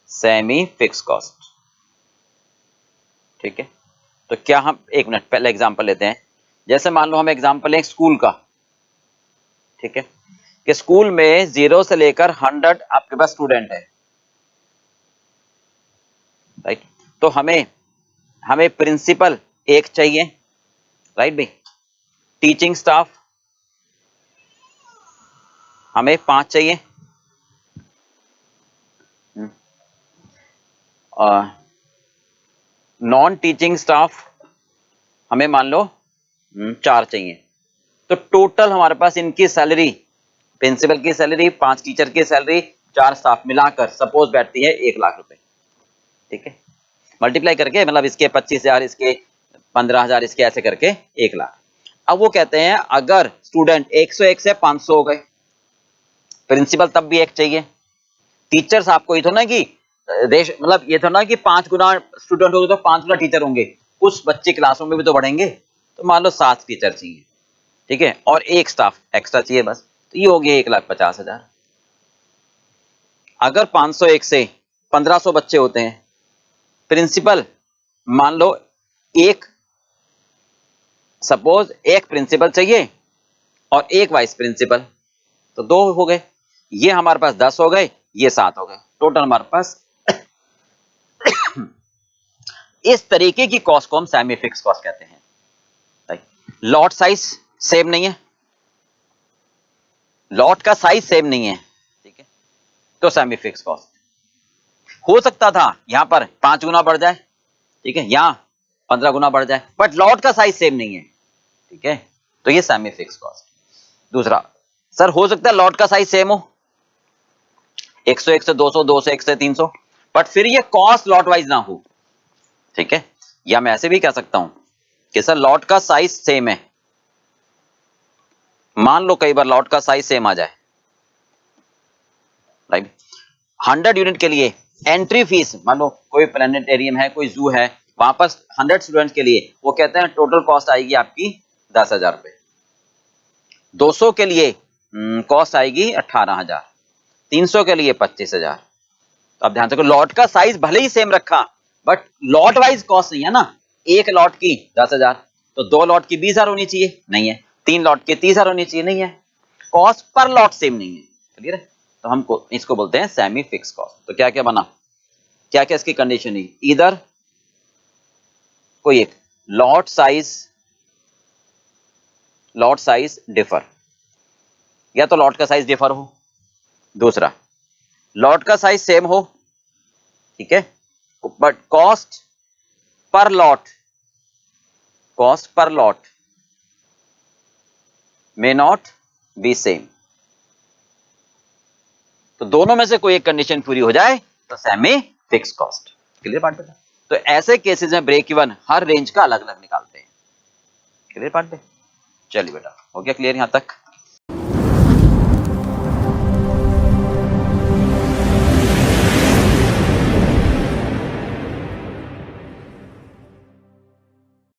semi fix cost. ठीक है, तो क्या हम, एक मिनट पहले एग्जांपल लेते हैं। जैसे मान लो हम एग्जांपल लें स्कूल का, ठीक है, कि स्कूल में 0 से लेकर 100 आपके पास स्टूडेंट है, राइट। तो हमें प्रिंसिपल एक चाहिए, राइट भाई। टीचिंग स्टाफ हमें 5 चाहिए, और नॉन टीचिंग स्टाफ हमें मान लो 4 चाहिए। तो टोटल हमारे पास इनकी सैलरी, प्रिंसिपल की सैलरी, 5 टीचर की सैलरी, 4 स्टाफ मिलाकर सपोज बैठती है 1 लाख रुपए। ठीक है, मल्टीप्लाई करके, मतलब इसके 25,000, इसके 15,000, इसके ऐसे करके 1 लाख। अब वो कहते हैं अगर स्टूडेंट 101 से 500 हो गए, प्रिंसिपल तब भी 1 चाहिए, टीचर्स आपको ये तो ना कि मतलब ये तो ना कि 5 गुना स्टूडेंट होंगे तो 5 गुना टीचर होंगे, कुछ बच्चे क्लासों में भी तो बढ़ेंगे, तो मान लो 7 टीचर चाहिए, ठीक है, और 1 स्टाफ एक्स्ट्रा चाहिए बस, तो ये हो गया 1,50,000। अगर 501 से 1500 बच्चे होते हैं, प्रिंसिपल मान लो सपोज एक प्रिंसिपल चाहिए और 1 वाइस प्रिंसिपल, तो 2 हो गए, ये हमारे पास 10 हो गए, ये 7 हो गए, टोटल हमारे पास इस तरीके की कॉस्ट को हम सेमी फिक्स कॉस्ट कहते हैं। लॉट साइज सेम नहीं है, लॉट का साइज सेम नहीं है, ठीक है, तो सेमी फिक्स कॉस्ट हो सकता था यहां पर 5 गुना बढ़ जाए, ठीक है, यहां 15 गुना बढ़ जाए, बट लॉट का साइज सेम नहीं है, ठीक है, तो ये सेमी फिक्स कॉस्ट। दूसरा, सर हो सकता है लॉट का साइज सेम हो, 101 से 200, 2 से 1 से 300, बट फिर ये कॉस्ट लॉट वाइज ना हो, ठीक है, या मैं ऐसे भी कह सकता हूं कि सर लॉट का साइज सेम है, मान लो कई बार लॉट का साइज सेम आ जाए, राइट, 100 यूनिट के लिए एंट्री फीस, मान लो कोई प्लेनेटेरियम है, कोई जू है, वहां पर 100 स्टूडेंट्स के लिए वो कहते हैं टोटल कॉस्ट आएगी आपकी 10,000 रुपए, 200 के लिए कॉस्ट आएगी 18,000, 300 के लिए 25,000। तो आप ध्यान से, लॉट का साइज भले ही सेम रखा, बट लॉट वाइज कॉस्ट नहीं है ना, एक लॉट की 10,000, तो 2 लॉट की 20,000 होनी चाहिए, नहीं है, 3 लॉट की 30,000 होनी चाहिए, नहीं है, कॉस्ट पर लॉट सेम नहीं है, क्लियर है, तो हमको इसको बोलते हैं सेमी फिक्स कॉस्ट। तो क्या क्या बना, क्या क्या इसकी कंडीशन है, इधर कोई एक लॉट साइज डिफर, या तो लॉट का साइज डिफर हो, दूसरा लॉट का साइज सेम हो, ठीक है, but cost per lot may not be same, तो दोनों में से कोई एक कंडीशन पूरी हो जाए तो सेमी फिक्स कॉस्ट। क्लियर बात बेटा? तो ऐसे केसेस में ब्रेक इवन हर रेंज का अलग अलग निकालते हैं। क्लियर बात? चलिए बेटा, हो गया क्लियर यहां तक?